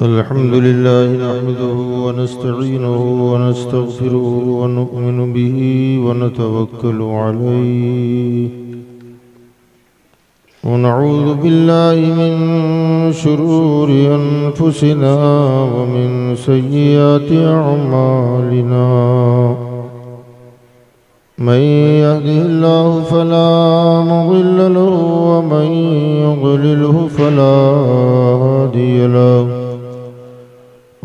अल्हम्दुलिल्लाह नहमदुहु व नस्तईनुहु व नस्तगफिरुहु व नु'मिनु बिही व नतवक्कलु अलैहि व नऊज़ु बिल्लाहि मिन शुरूरि अनफुसिना व मिन सय्यिआति अअमालिना मन यहदिहिल्लाहु फला मुज़िल्ल लहु व मन युज़लिल्हु फला हादिय लहु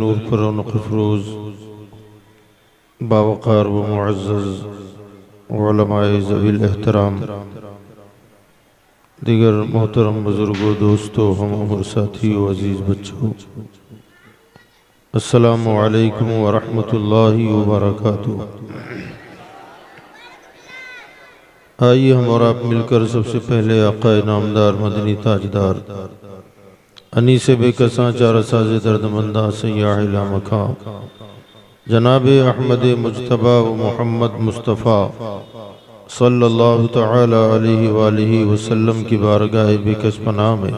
नूर पर रौनक अफरोज बावकार व मुअज़्ज़ज़ उलमाए ज़वील एहतराम दीगर मोहतरम बुजुर्गों दोस्तों हम उम्र साथियों अजीज़ बच्चों अस्सलामु अलैकुम व रहमतुल्लाहि व बरकातुहू। आइए हम और आप मिलकर सबसे पहले आक़ा नामदार मदनी ताजदार अनीस बेकसां चार साज़ दर्दमंदा सय्याह लामकां जनाब अहमद मुज्तबा व मोहम्मद मुस्तफ़ा सल्लल्लाहु तआला अलैहि वालिहि वसल्लम की बारगाह बेकस पनाह में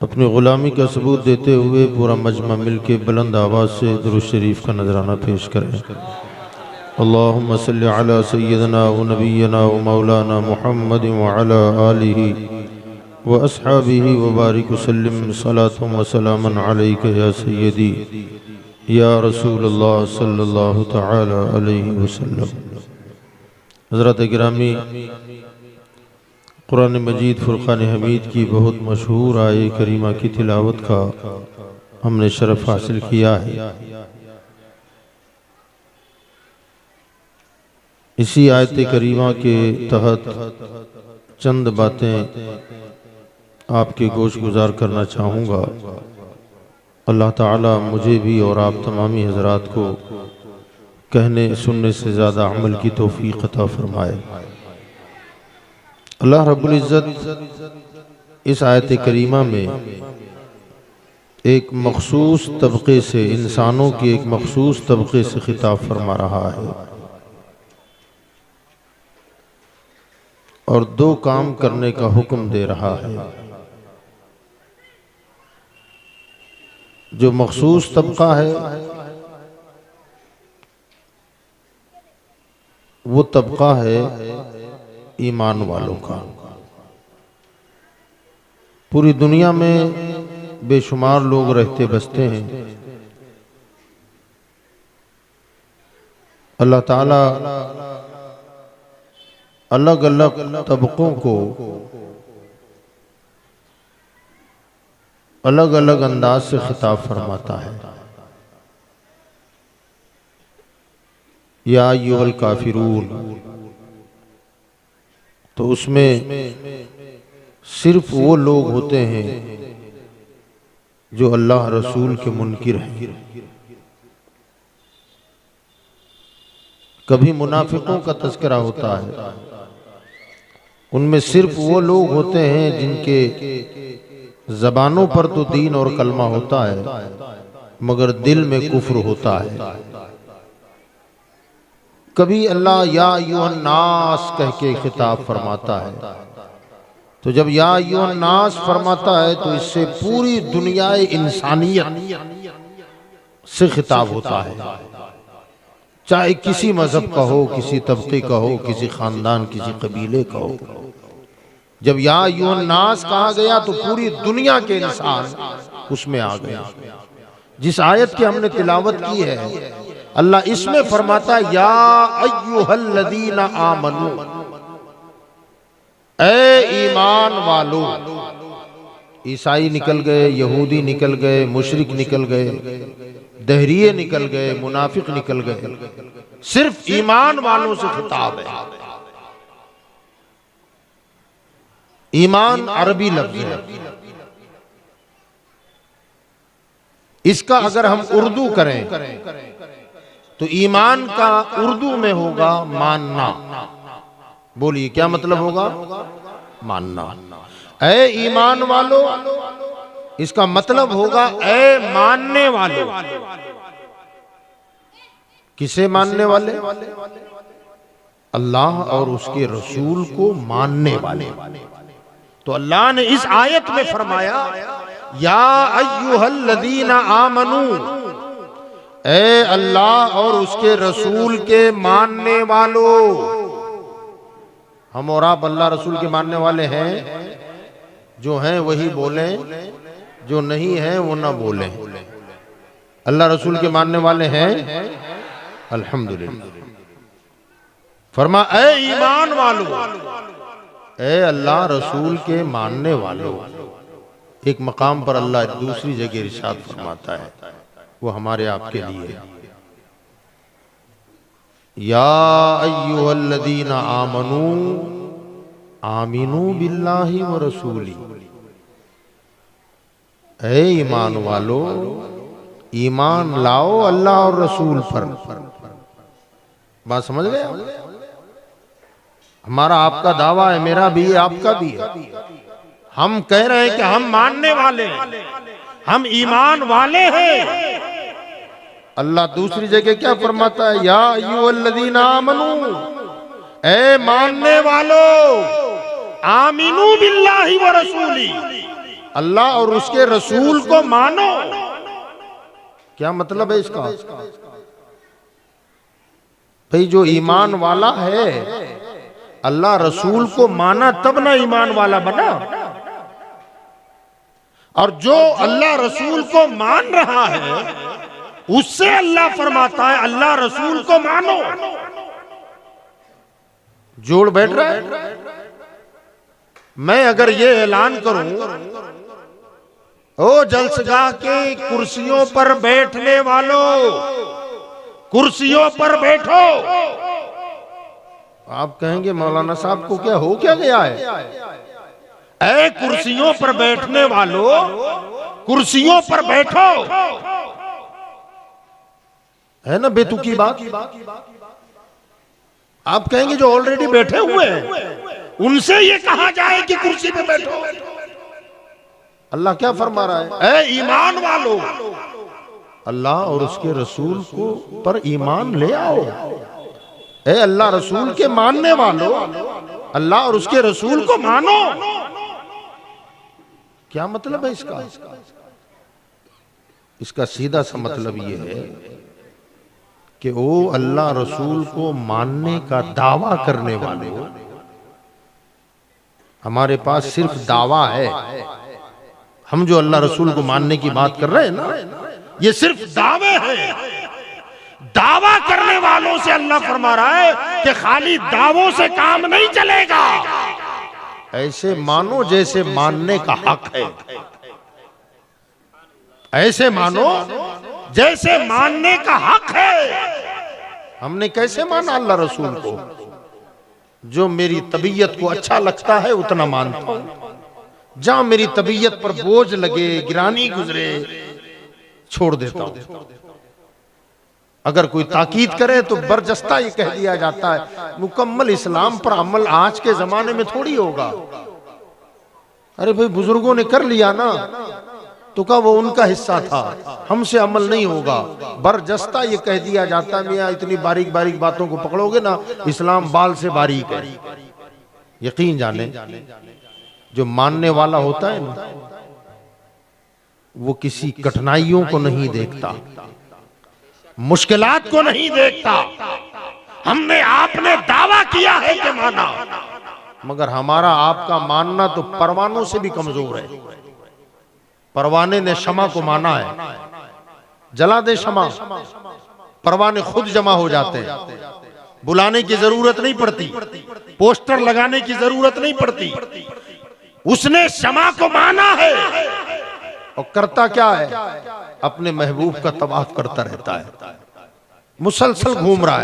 अपनी ग़ुलामी का सबूत देते हुए पूरा मजमा मिल के बुलंद आवाज़ से दुरूद शरीफ का नजराना पेश करें। अल्लाहुम्मा सल्लि अला सय्यिदना व नबिय्यना व मौलाना मुहम्मद व अला आलिहि व अस्हाबिहि व बारिक वसल्लिम सलातुम व सलामन अलैका या सय्यदी या रसूलल्लाह सल्लल्लाहु तआला अलैहि वसल्लम। हज़रत गिरामी कुरान मजीद फुरक़ान हमीद की बहुत मशहूर आये करीमा की तिलावत का हमने शरफ़ हासिल किया है। इसी आयत करीमा के तहत चंद बातें आपके गोश गुजार करना चाहूँगा। अल्लाह ताला मुझे भी और आप तमामी हज़रात को कहने सुनने से ज़्यादा अमल की तौफीक अता फरमाए। अल्लाह रब्बुल इज़्ज़त इस आयत करीमा में एक मखसूस तबके से, इंसानों के एक मखसूस तबके से खिताब फरमा रहा है और दो काम करने का हुक्म दे रहा है। जो मखसूस तबका है वो तबका है ईमान वालों का। पूरी दुनिया में बेशुमार लोग रहते बसते हैं। अल्लाह ताला अलग अलग तबकों को अलग अलग अंदाज से खिताब फरमाता है। या अय्युहल काफिरून, तो उसमें सिर्फ वो लोग होते हैं जो अल्लाह रसूल के मुनकिर हैं। कभी मुनाफिकों का तज़किरा होता है, उनमें सिर्फ वो लोग होते हैं जिनके ज़बानों पर तो दीन और कलमा होता है मगर दिल में कुफ्र होता है। कभी अल्लाह या अय्युहन नास कह के खिताब फरमाता है, तो जब या अय्युहन नास फरमाता है तो इससे पूरी दुनिया इंसानियत से खिताब होता है, चाहे किसी मजहब का हो, किसी तबके का हो, किसी खानदान, किसी कबीले का हो। जब या अय्युहन नास कहा गया तो पूरी दुनिया के इंसान उसमें आ गए। जिस आयत की हमने तिलावत की है, अल्लाह इसमें फरमाता या अय्युहल्लज़ीना आमनू, ए ईमान वालो। ईसाई निकल गए, यहूदी निकल गए, मुशरिक निकल गए, दहरिये निकल गए, मुनाफिक निकल गए, सिर्फ ईमान वालों से खिताब है। ईमान अरबी लफ्ज है, इसका अगर हम उर्दू करें तो ईमान का उर्दू में होगा मानना। बोलिए क्या मतलब होगा? मानना। ऐ ईमान वालो, इसका मतलब होगा ऐ मानने वालो। किसे मानने वाले? अल्लाह और उसके रसूल को मानने वाले। तो अल्लाह ने इस आयत में फरमाया या अय्युहल्लज़ीना आमनू, ए अल्लाह और उसके रसूल के मानने वालों। हम और आप अल्लाह रसूल के मानने वाले हैं। जो हैं वही बोलें, जो नहीं है वो ना बोलें। अल्लाह रसूल के मानने वाले हैं, अल्हम्दुलिल्लाह। फरमा ए ईमान वालों, ए अल्लाह रसूल के मानने वालों। एक मकाम पर अल्लाह दूसरी जगह इरशाद फरमाता है, वो हमारे आपके लिए, या अय्युहल्लज़ीना आमनू आमिनू बिल्लाहि व रसूली। ऐ ईमान वालो, ईमान लाओ अल्लाह और रसूल पर। बात समझ गए? हमारा आपका दावा है, मेरा भी है, आपका भी है। हम कह रहे हैं कि हम मानने वाले हैं, हम ईमान वाले हैं। अल्लाह दूसरी जगह क्या फरमाता है? या अय्युहल्लज़ीना आमनू, ए मानने वालों, आमिनू बिल्लाहि व रसूली, अल्लाह और उसके रसूल को मानो। क्या मतलब है इसका? भाई जो ईमान वाला है, अल्लाह रसूल को माना तब ना ईमान वाला बना। और जो अल्लाह रसूल को मान रहा है, उससे अल्लाह फरमाता है अल्लाह रसूल को मानो। जोड़ बैठ रहा है। मैं अगर ये ऐलान करूं, ओ जलसगाह के कुर्सियों पर बैठने वालों, कुर्सियों पर बैठो, आप कहेंगे मौलाना साहब को क्या हो क्या गया है? ऐ कुर्सियों पर बैठने वालों, कुर्सियों पर बैठो, है ना बेतुकी बात? आप कहेंगे जो ऑलरेडी बैठे हुए हैं उनसे ये कहा जाए कि कुर्सी पे बैठो। अल्लाह क्या फरमा रहा है? ऐ ईमान वालों, अल्लाह और उसके रसूल को पर ईमान ले आओ। ऐ अल्लाह रसूल के मानने वालों, अल्लाह और उसके रसूल को मानो। क्या मतलब है इसका? इसका सीधा सा मतलब ये है कि वो अल्लाह रसूल को मानने का दावा करने वाले हो। हमारे पास सिर्फ दावा है। हम जो अल्लाह रसूल को मानने की बात कर रहे हैं ना, ये सिर्फ दावे हैं। दावा करने वालों से अल्लाह फरमा रहा है कि खाली दावों से काम नहीं चलेगा। ऐसे मानो जैसे मानने का हक है। ऐसे मानो जैसे मानने का हक है। हमने कैसे माना अल्लाह रसूल को? जो मेरी तबीयत को अच्छा लगता है उतना मानता हूं। जहां मेरी तबीयत पर बोझ लगे, गिरानी गुजरे, छोड़ देता हूं। अगर कोई ताकीद करे तो बरजस्ता ये कह दिया जाता है मुकम्मल इस्लाम पर अमल आज के जमाने में थोड़ी होगा। अरे भाई बुजुर्गों ने कर लिया ना, तो क्या वो उनका हिस्सा था, हमसे अमल नहीं होगा। बरजस्ता ये कह दिया जाता है मियां इतनी बारीक बारीक बातों को पकड़ोगे ना, इस्लाम बाल से बारीक है। यकीन जाने जो मानने वाला होता है ना, वो किसी कठिनाइयों को नहीं देखता। मुश्किलात को नहीं देखता। हमने आपने दावा किया है कि माना, मगर हमारा आपका मानना तो परवानों से भी कमजोर है। परवाने ने शमा को माना है, जला दे शमा, परवाने खुद जमा हो जाते हैं, बुलाने की जरूरत नहीं पड़ती, पोस्टर लगाने की जरूरत नहीं पड़ती। उसने शमा को माना है और करता क्या है, अपने महबूब का तवाफ करता रहता है, मुसलसल घूम रहा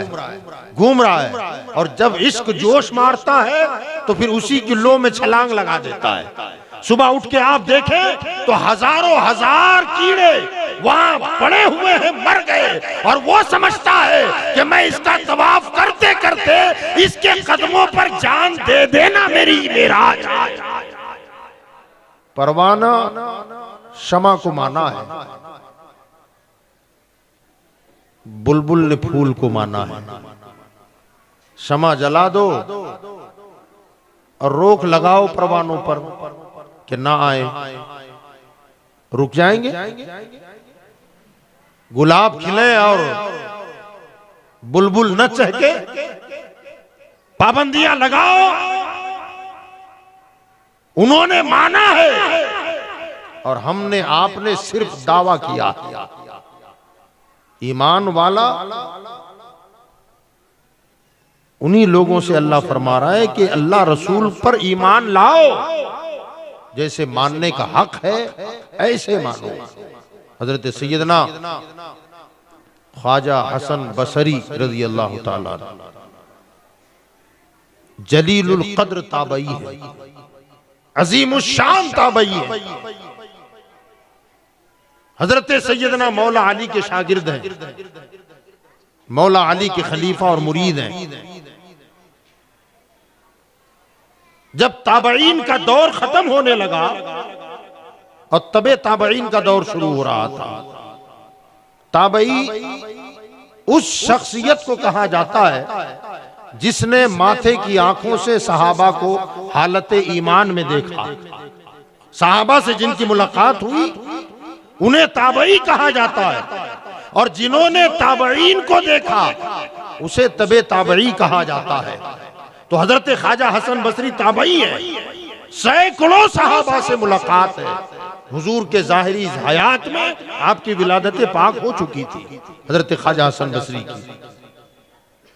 है। और जब इश्क जोश मारता है तो फिर उसी की लो में छलांग लगा देता है। सुबह उठ के आप देखें तो हजारों हजार कीड़े वहां पड़े हुए हैं, मर गए, और वो समझता है कि मैं इसका तवाफ करते करते इसके कदमों पर जान दे देना मेरी मेराज। परवाना शमा को माना है, बुलबुल ने फूल को माना है। शमा जला दो और रोक लगाओ परवानों पर कि ना आए, रुक जाएंगे। गुलाब खिले और बुलबुल न चहके, पाबंदियां लगाओ। उन्होंने माना है और हमने आपने सिर्फ दावा किया। ईमान वाला उन्हीं लोगों से अल्लाह फरमा रहा है कि अल्लाह रसूल पर ईमान लाओ, जैसे मानने का हक है ऐसे मानो। हजरत सैयदना ख्वाजा हसन बसरी रजी अल्लाह ताला जलीलुल कद्र ताबई है, अजीमुश्शान ताबई है। हजरत सैयदना मौला अली के शागिर्द हैं, मौला अली के खलीफा और मुरीद हैं। जब ताबईन का दौर खत्म होने लगा और तबे ताबईन का दौर शुरू हो रहा था, ताबई उस शख्सियत को कहा जाता है जिसने माथे की आंखों से सहाबा को हालत ईमान में देखा। सहाबा से जिनकी मुलाकात हुई उन्हें ताबई कहा जाता है, और जिन्होंने ताबईन को देखा उसे तबे ताबई कहा जाता है। तो हजरत ख्वाजा हसन बसरी ताबई है, सैकड़ों सहाबा से मुलाकात है। हुजूर के ज़ाहिरी हयात में आपकी विलादत पाक हो चुकी थी हजरत ख्वाजा हसन बसरी की।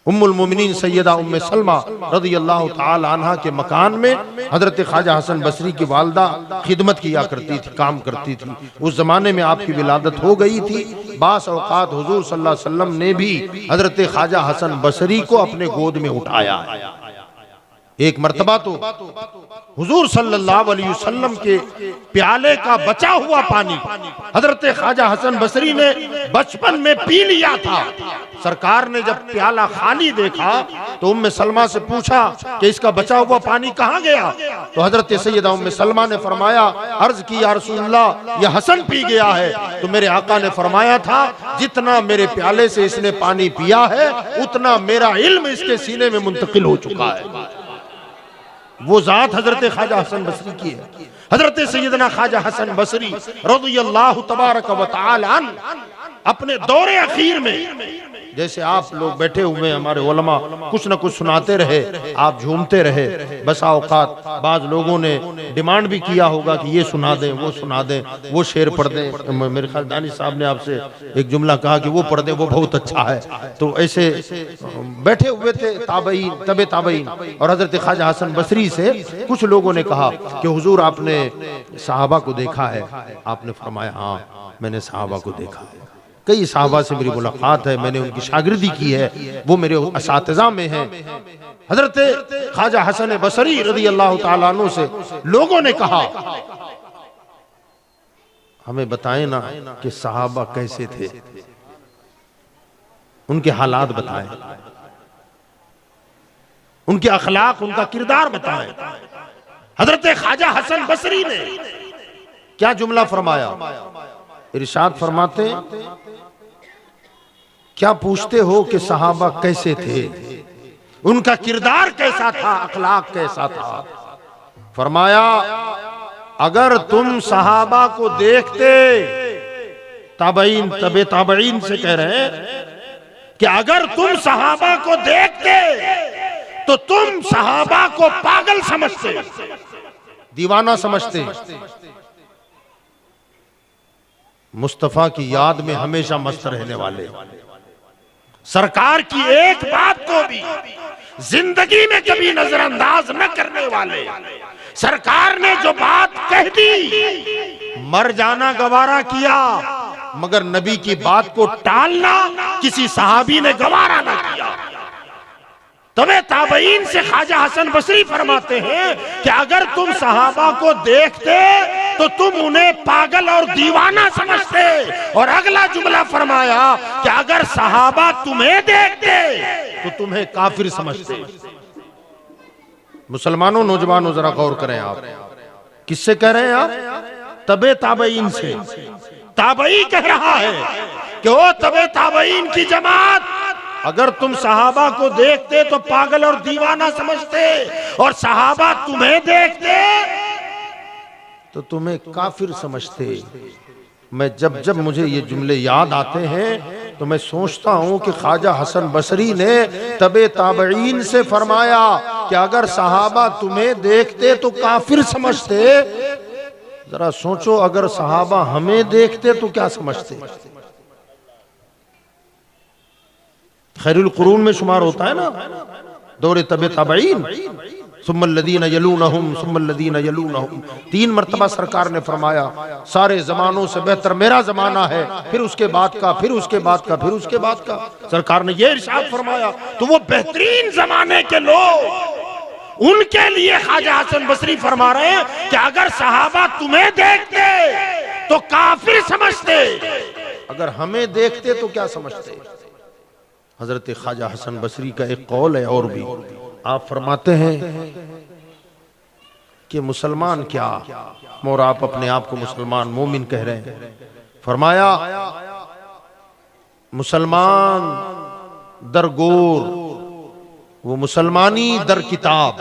उम्मुल मोमिनीन सैयदा उम्मे सलमा रज़ियल्लाहु ताला अन्हा के मकान में हजरत ख्वाजा हसन बसरी की वालदा खिदमत किया करती थी, काम करती थी। उस जमाने में आपकी विलादत हो गई थी। बास औकात हुजूर सल्लल्लाहु अलैहि वसल्लम ने भी हजरत ख्वाजा हसन बसरी को अपने गोद में उठाया। एक मर्तबा तो हुजूर सल्लल्लाहु अलैहि वसल्लम के प्याले का बचा हुआ पानी हजरत ख्वाजा हसन बसरी ने बचपन में पी लिया था। सरकार ने जब प्याला खाली देखा तो उम्मे सलमा से पूछा कि इसका बचा हुआ पानी कहाँ गया? तो हजरत सैयदा उम्मे सलमा ने फरमाया, अर्ज की या रसूलल्लाह, यह हसन पी गया है। तो मेरे आका ने फरमाया था, जितना मेरे प्याले से इसने पानी पिया है उतना मेरा इल्म इसके सीने में मुंतकिल हो चुका है। वो जात हजरत ख्वाजा हसन बसरी की है। हजरत सैयदना ख्वाजा हसन बसरी रज़ियल्लाहु तबारक व तआला अन्हु अपने दौरे अखीर में, जैसे आप लोग बैठे हुए हमारे उलमा कुछ न कुछ सुनाते रहे, आप झूमते रहे। बसा औकात बाज लोगों ने डिमांड भी किया होगा कि ये सुना दें, वो सुना दें, वो शेर पढ़ दें। मेरे ख्याल दानी साहब ने आपसे एक जुमला कहा कि वो पढ़ दें, वो बहुत अच्छा है। तो ऐसे बैठे हुए थे ताबईन, तबे ताबईन। और हजरत ख्वाजा हसन बसरी से कुछ लोगों ने कहा कि हुजूर आपने सहाबा को देखा है? आपने फरमाया, हाँ मैंने सहाबा को देखा है। कई सहाबा से मेरी मुलाकात है, मैंने उनकी शागिर्दी की है, वो मेरे असातिज़ा में हैं। हजरत ख्वाजा हसन बसरी रज़ियल्लाहु ताला अन्हु से लोगों ने कहा, हमें बताएं ना कि सहाबा कैसे थे, उनके हालात बताएं, उनके अखलाक, उनका किरदार बताएं। हजरत ख्वाजा हसन बसरी ने क्या जुमला फरमाया? इरशाद फरमाते, क्या पूछते हो कि सहाबा कैसे थे, उनका किरदार कैसा था, अखलाक कैसा था? फरमाया, अगर तुम सहाबा को देखते ताबईन तबे ताबईन से कह रहे हैं कि अगर तुम सहाबा को देखते तो तुम सहाबा को पागल समझते, दीवाना समझते। मुस्तफा की याद में हमेशा मस्त रहने वाले, सरकार की एक बात को भी जिंदगी में कभी नजरअंदाज न करने वाले, सरकार ने जो बात कह दी मर जाना गवारा किया, मगर नबी की बात को टालना किसी सहाबी ने गवारा न किया। तबे ताबईन से ख्वाजा हसन बसरी फरमाते हैं कि अगर तुम सहाबा को देखते तो तुम उन्हें पागल और दीवाना समझते। और अगला जुमला फरमाया कि अगर सहाबा तुम्हें देखते तो तुम्हें काफिर समझते। मुसलमानों, नौजवानों, जरा गौर करें, आप किससे कह रहे हैं? आप तबे ताबईन से। ताबई कह रहा है कि ओ तबे ताबईन की जमात, अगर तुम सहाबा को देखते तो पागल और दीवाना समझते, और सहाबा तुम्हें देखते तो तुम्हें काफिर समझते। मैं जब जब मुझे ये जुमले याद आते हैं तो मैं सोचता हूं कि ख्वाजा हसन बसरी ने तबे ताबईन से फरमाया कि अगर सहाबा तुम्हें देखते तो काफिर समझते। जरा सोचो, अगर सहाबा हमें देखते तो क्या समझते? खैरुल कुरून में शुमार होता है ना दौरे तबे ताबईन, सुम्मल्लदीन यलूनहुम सुम्मल्लदीन यलूनहुम। 3 मरतबा सरकार ने फरमाया सारे जमानों से बेहतर मेरा जमाना है, फिर उसके बाद का, फिर उसके बाद का, फिर उसके बाद का। सरकार ने यह इरशाद फरमाया। तो वो बेहतरीन जमाने के लोग, उनके लिए ख्वाजा हसन बसरी फरमा रहे हैं कि अगर सहाबा तुम्हें देखते तो काफिर समझते, अगर हमें देखते तो क्या समझते? हजरत ख्वाजा हसन बसरी का एक कौल है और भी, आप फरमाते हैं कि मुसलमान क्या, और आप अपने आप को मुसलमान मोमिन कह रहे हैं। फरमाया मुसलमान दर गोर, वो मुसलमानी दर किताब।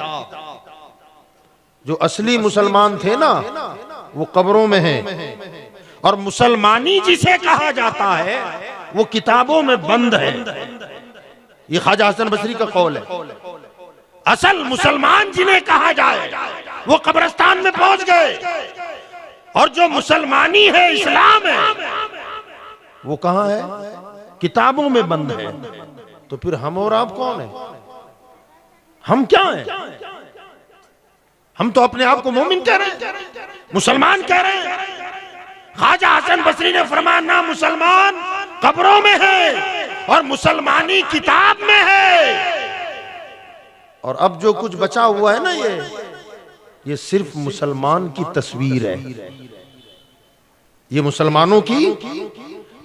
जो असली मुसलमान थे ना वो कब्रों में हैं, और मुसलमानी जिसे कहा जाता है वो किताबों में बंद है। ये ख्वाजा हसन बसरी का कौल है। असल मुसलमान जिन्हें कहा जाए वो कब्रिस्तान में पहुंच गए, और जो मुसलमानी है, इस्लाम है, वो कहां है? किताबों में बंद है। तो फिर हम और आप कौन है? हम क्या हैं? हम तो अपने आप को मोमिन कह रहे हैं, मुसलमान कह रहे हैं। ख्वाजा हसन बसरी ने फरमाया ना, मुसलमान कब्रों में है और मुसलमानी किताब में है। और अब जो कुछ बचा हुआ है ना, ये सिर्फ मुसलमान की तस्वीर है, ये मुसलमानों की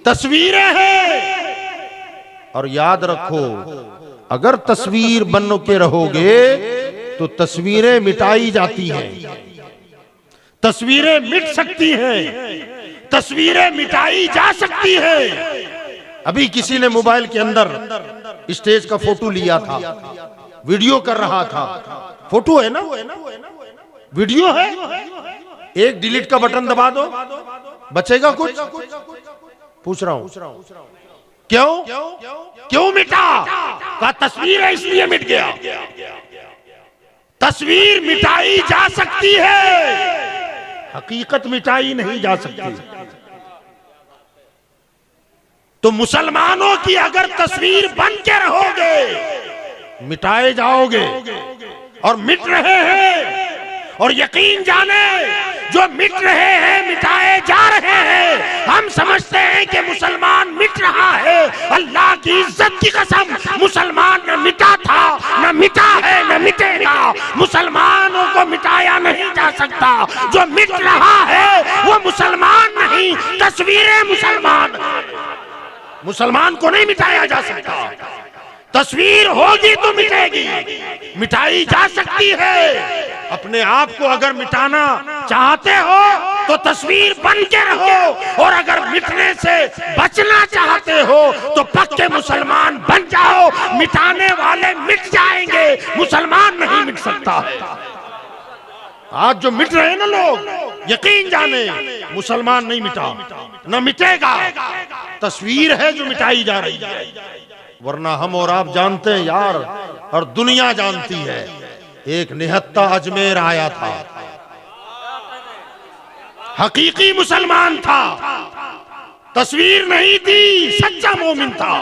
तस्वीरें हैं। और याद रखो, अगर तस्वीर बन के रहोगे तो तस्वीरें मिटाई जाती हैं, तस्वीरें मिट सकती हैं, तस्वीरें मिटाई जा सकती हैं। अभी किसी ने मोबाइल के अंदर स्टेज का फोटो लिया था, वीडियो कर रहा था। फोटो है ना, वीडियो है, एक डिलीट का बटन दबा दो, बचेगा कुछ? पूछ रहा हूं क्यों मिटा? का तस्वीर है इसलिए मिट गया। तस्वीर मिटाई जा सकती है, हकीकत मिटाई नहीं जा सकती। तो मुसलमानों की अगर तस्वीर बन के रहोगे मिटाए जाओगे, और मिट रहे हैं। और यकीन जाने जो मिट रहे हैं, मिटाए जा रहे हैं। हम समझते हैं कि मुसलमान मिट रहा है, अल्लाह की इज्जत की कसम, मुसलमान न मिटा था, न मिटा है, न मिटेगा। मुसलमानों को मिटाया नहीं जा सकता। जो मिट रहा है वो मुसलमान नहीं, तस्वीरें मुसलमान। मुसलमान को नहीं मिटाया जा सकता। तस्वीर होगी तो मिटेगी, मिटाई जा सकती है। अपने आप को अगर मिटाना चाहते हो तो तस्वीर बन के रहो, और अगर मिटने से बचना चाहते हो तो पक्के मुसलमान बन जाओ। मिटाने वाले मिट जाएंगे, मुसलमान नहीं मिट सकता है। आज जो मिट रहे हैं ना लोग, यकीन जाने मुसलमान नहीं मिटा, न मिटेगा, तस्वीर है जो मिटाई जा रही है। वरना हम और आप जानते हैं यार, और दुनिया जानती है, एक निहत्ता अजमेर आया था, हकीकी मुसलमान था, तस्वीर नहीं थी, सच्चा मोमिन था,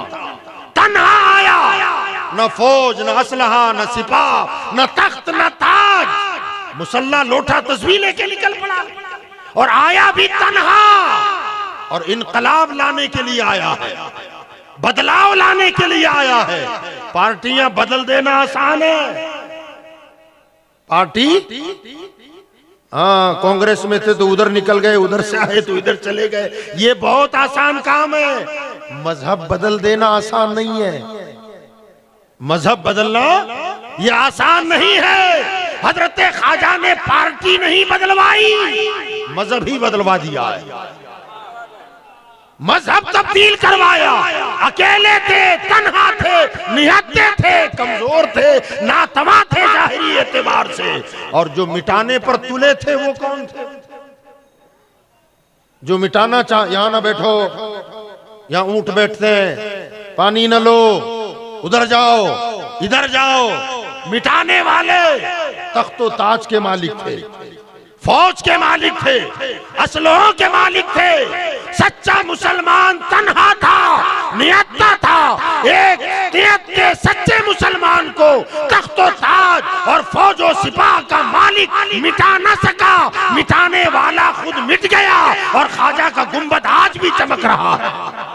तन्हा आया, न फौज न असलहा न सिपाह न तख्त न ताज, मुसल्ला लोटा तस्वीर लेके निकल पड़ा, और आया भी तन्हा, और इनकलाब लाने के लिए आया है, बदलाव लाने के लिए आया है। पार्टियां बदल देना आसान है, पार्टी हाँ कांग्रेस में थे तो उधर निकल गए, उधर से आए तो इधर चले गए, ये बहुत आसान काम है। मजहब बदल देना आसान नहीं है, मजहब बदलना ये आसान नहीं है। हजरत ख्वाजा ने पार्टी नहीं बदलवाई, मजहब ही बदलवा दिया है, मजहब तब्दील करवाया। अकेले थे, तन्हा थे, निहत्ते थे, कमजोर थे, नातवा थे जाहिरी एतबार से, और जो मिटाने पर तुले थे वो कौन थे? जो मिटाना चाह, यहां ना बैठो, यहां ऊंट बैठते हैं, पानी न लो, उधर जाओ, इधर जाओ। मिटाने वाले तख्तो ताज के मालिक थे, फौज के मालिक थे, असलहों के मालिक थे। सच्चा मुसलमान तन्हा था, नियत्ता था। एक नियत के सच्चे मुसलमान को तख्तो ताज और फौजो सिपाह का मालिक मिटा न सका, मिटाने वाला खुद मिट गया, और ख्वाजा का गुंबद आज भी चमक रहा है।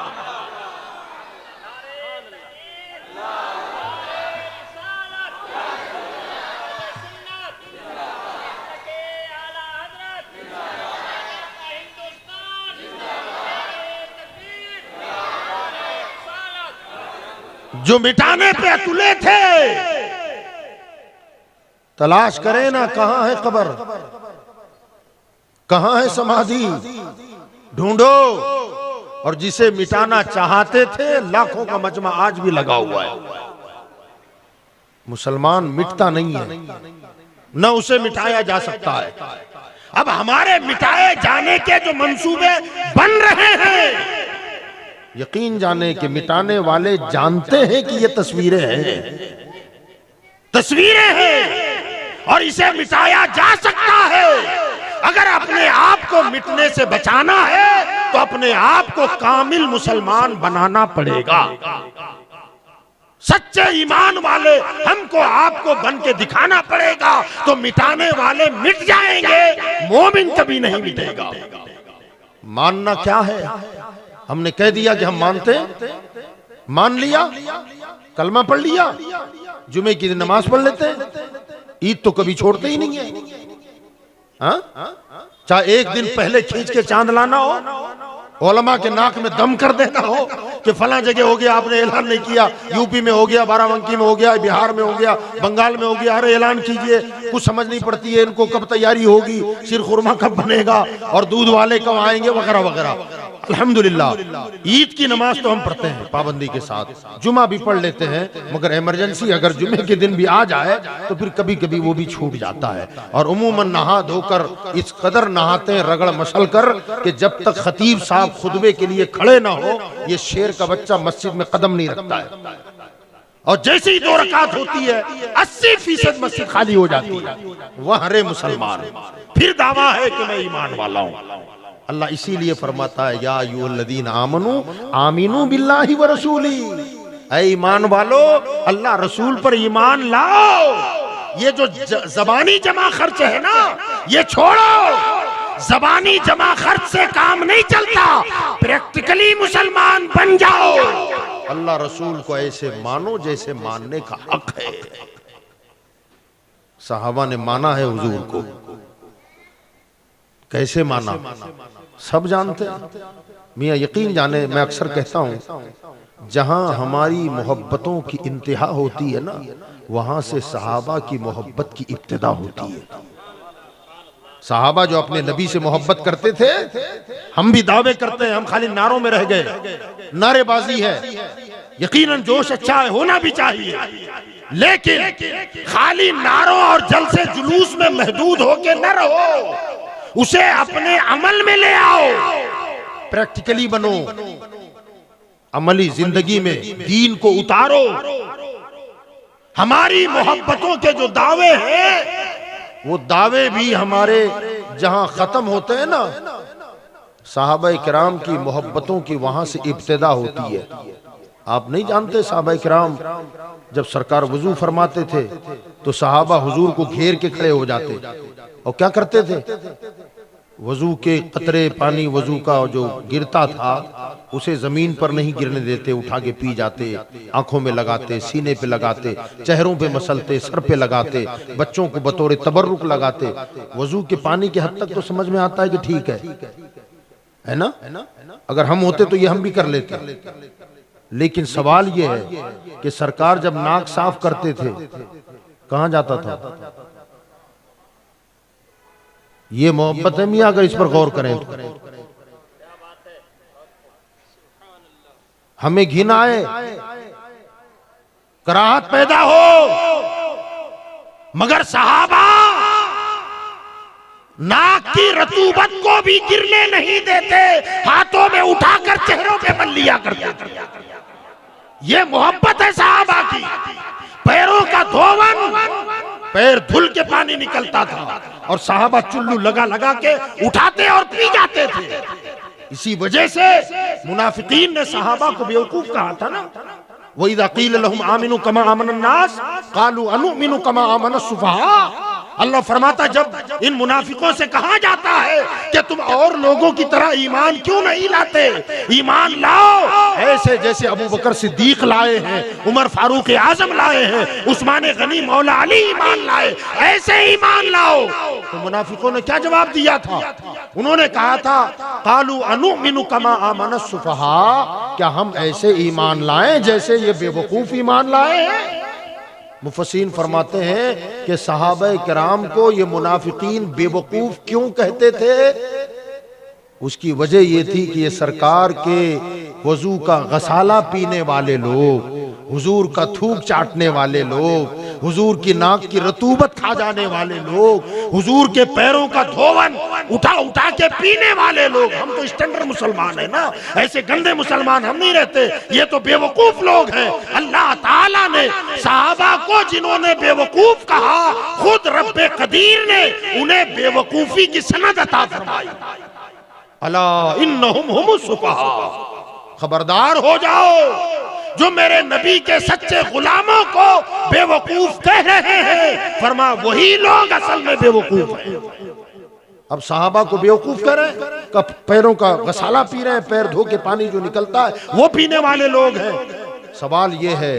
जो मिटाने पे तुले थे, तलाश करें ना, कहां है कब्र, कहां है समाधि, ढूंढो। और जिसे मिटाना चाहते थे, लाखों का मजमा आज भी लगा हुआ है। मुसलमान मिटता नहीं है, न उसे मिटाया जा सकता है। अब हमारे मिटाए जाने के जो मंसूबे बन रहे हैं, यकीन जाने कि मिटाने वाले जानते हैं कि ये तस्वीरें हैं, तस्वीरें हैं, और इसे मिटाया जा सकता है। अगर अपने आप को मिटने से बचाना है तो अपने आप को कामिल मुसलमान बनाना पड़ेगा। सच्चे ईमान वाले हमको आपको बन के दिखाना पड़ेगा, तो मिटाने वाले मिट जाएंगे, मोमिन कभी नहीं मिटेगा। मानना क्या है? हमने कह दिया कि हम मानते हैं, मान लिया, कलमा पढ़ लिया, जुमे की नमाज पढ़ लेते हैं, ईद तो कभी छोड़ते ही नहीं है। हाँ? चाहे एक दिन पहले खींच के चांद लाना हो, उलमा के नाक में दम कर देना हो कि फला जगह हो गया, आपने ऐलान नहीं किया, यूपी में हो गया, बाराबंकी में हो गया, बिहार में हो गया, बंगाल में हो गया, अरे ऐलान कीजिए। कुछ समझ नहीं पड़ती है इनको, कब तैयारी होगी, शिर खुरमा कब बनेगा, और दूध वाले कब आएंगे, वगैरह वगैरह। अल्हम्दुलिल्लाह ईद की नमाज तो हम पढ़ते हैं पाबंदी के साथ, जुमा भी पढ़ लेते हैं, मगर इमरजेंसी अगर जुमे के दिन भी आ जाए तो फिर कभी कभी वो भी छूट जाता है। और उमूमन नहा धोकर इस कदर नहाते हैं रगड़ मसल कर कि जब तक खतीब साहब खुतबे के लिए खड़े ना हो, ये शेर का बच्चा मस्जिद में कदम नहीं रखता है। और जैसे ही 2 रकात होती है 80% मस्जिद खाली हो जाती है। वह रे मुसलमान, फिर दावा है कि मैं ईमान वाला हूं। अल्लाह इसीलिए फरमाता है, या अय्युहल्लज़ीना आमनू आमीनू बिल्लाहि व रसूली, ऐ ईमान वालो अल्लाह रसूल पर ईमान लाओ। ये जो जबानी जमा खर्च है ना, ये छोड़ो। जबानी जमा खर्च से काम नहीं चलता, प्रैक्टिकली मुसलमान बन जाओ। अल्लाह रसूल को ऐसे मानो जैसे मानने का हक है। सहाबा ने माना है हुजूर को, कैसे माना सब जानते हैं। मियां यकीन जाने, मैं अक्सर कहता हूं, जहां हमारी मोहब्बतों की इंतहा होती है ना, वहां से सहाबा की मोहब्बत की इब्तिदा होती है। सहाबा जो अपने नबी से मोहब्बत करते थे, हम भी दावे करते हैं, हम खाली नारों में रह गए, नारेबाजी है। यकीनन जोश अच्छा है, होना भी चाहिए, लेकिन खाली नारों और जल से जुलूस में महदूद होके न रहो, उसे अपने अमल में ले आओ, प्रैक्टिकली बनो, अमली जिंदगी में दीन को उतारो। हमारी मोहब्बतों के जो दावे हैं वो दावे भी हमारे जहां खत्म होते हैं ना, सहाबा किराम की मोहब्बतों की वहां से इब्तिदा होती है। आप नहीं जानते, सहाबा किराम जब सरकार वजू फरमाते थे तो सहाबा हुजूर को घेर के खड़े हो जाते और क्या करते थे, वजू के कतरे पानी वजू का जो गिरता था उसे जमीन पर नहीं गिरने देते, उठा के पी जाते, आंखों में लगाते, सीने पे लगाते, चेहरों पे मसलते, सर पे लगाते, बच्चों को बतौर तबर्रुक लगाते। वजू के पानी के हद तक तो समझ में आता है कि ठीक है ना, अगर हम होते तो ये हम भी कर लेते। लेकिन सवाल ये है कि सरकार जब नाक साफ करते थे कहां जाता था? ये मोहब्बत है मियां, अगर इस पर गौर करें तो हमें घिन आए, कराहत पैदा हो, मगर सहाबा नाक की रतूबत को भी गिरने नहीं देते, हाथों में उठाकर चेहरों पे मल लिया करते थे। ये मोहब्बत है सहाबा की। पैरों का धोवन, पैर धुल के पानी निकलता था और सहाबा चुल्लू लगा लगा के उठाते और पी जाते थे। इसी वजह से मुनाफिकीन ने सहाबा को बेवकूफ कहा था ना, वइज़ा क़ील लहुम आमिनू कमा आमनन नास क़ालू अनुमिनु कमा आमनस सुफ़हा। अल्लाह फरमाता जब इन मुनाफिकों से कहा जाता है कि तुम और लोगों की तरह ईमान क्यों नहीं लाते, ईमान लाओ ऐसे जैसे अबू बकर सिद्दीक लाए हैं, उमर फारूक आजम लाए हैं, उस्मान गनी मौला अली ईमान लाए, ऐसे ईमान लाओ। तो मुनाफिकों ने क्या जवाब दिया था? उन्होंने कहा था क़ालू अनुमिनु कमा आमनस सुफ़हा, क्या हम ऐसे ईमान लाएं जैसे ये बेवकूफ ईमान लाए हैं? मुफस्सिरीन फरमाते हैं कि सहाबा किराम को ये मुनाफिकीन बेवकूफ क्यों कहते थे? उसकी वजह ये थी कि ये सरकार के वजू का गसाला पीने वाले लोग, हुजूर का थूक चाटने वाले लोग, हुजूर की नाक की रतूबत खा जाने वाले लोग, हुजूर के पैरों का धोवन उठा उठा के पीने वाले लोग। हम तो स्टैंडर्ड मुसलमान है ना, ऐसे गंदे मुसलमान हम नहीं रहते, ये तो बेवकूफ लोग हैं। अल्लाह ताला ने सहाबा को जिन्होंने बेवकूफ कहा, खुद रब्बे कदीर ने उन्हें बेवकूफी की सनद अता फरमाई। अला इन्नहुम हुमुस सुफ़हा, खबरदार हो जाओ, जो मेरे नबी के सच्चे गुलामों को बेवकूफ कह रहे हैं, फरमा वही लोग असल में बेवकूफ हैं। अब सहाबा को बेवकूफ कह रहे हैं, कब पैरों का गसाला पी रहे हैं, पैर धो के पानी जो निकलता है वो पीने वाले लोग हैं। सवाल ये है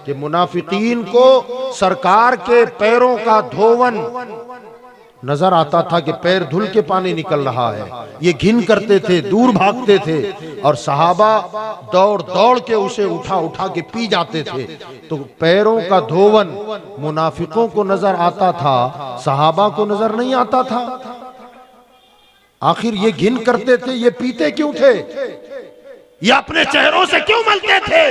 कि मुनाफिकीन को सरकार के पैरों का धोवन नजर आता था कि पैर धुल के पानी निकल रहा है, ये घिन करते थे, दूर भागते थे, और सहाबा दौड़ दौड़ के उसे उठा उठा के पी जाते थे। तो पैरों का धोवन मुनाफिकों को नजर आता था, सहाबा को नजर नहीं आता था। आखिर ये घिन करते थे, ये पीते क्यों थे, ये अपने चेहरों से क्यों मलते थे?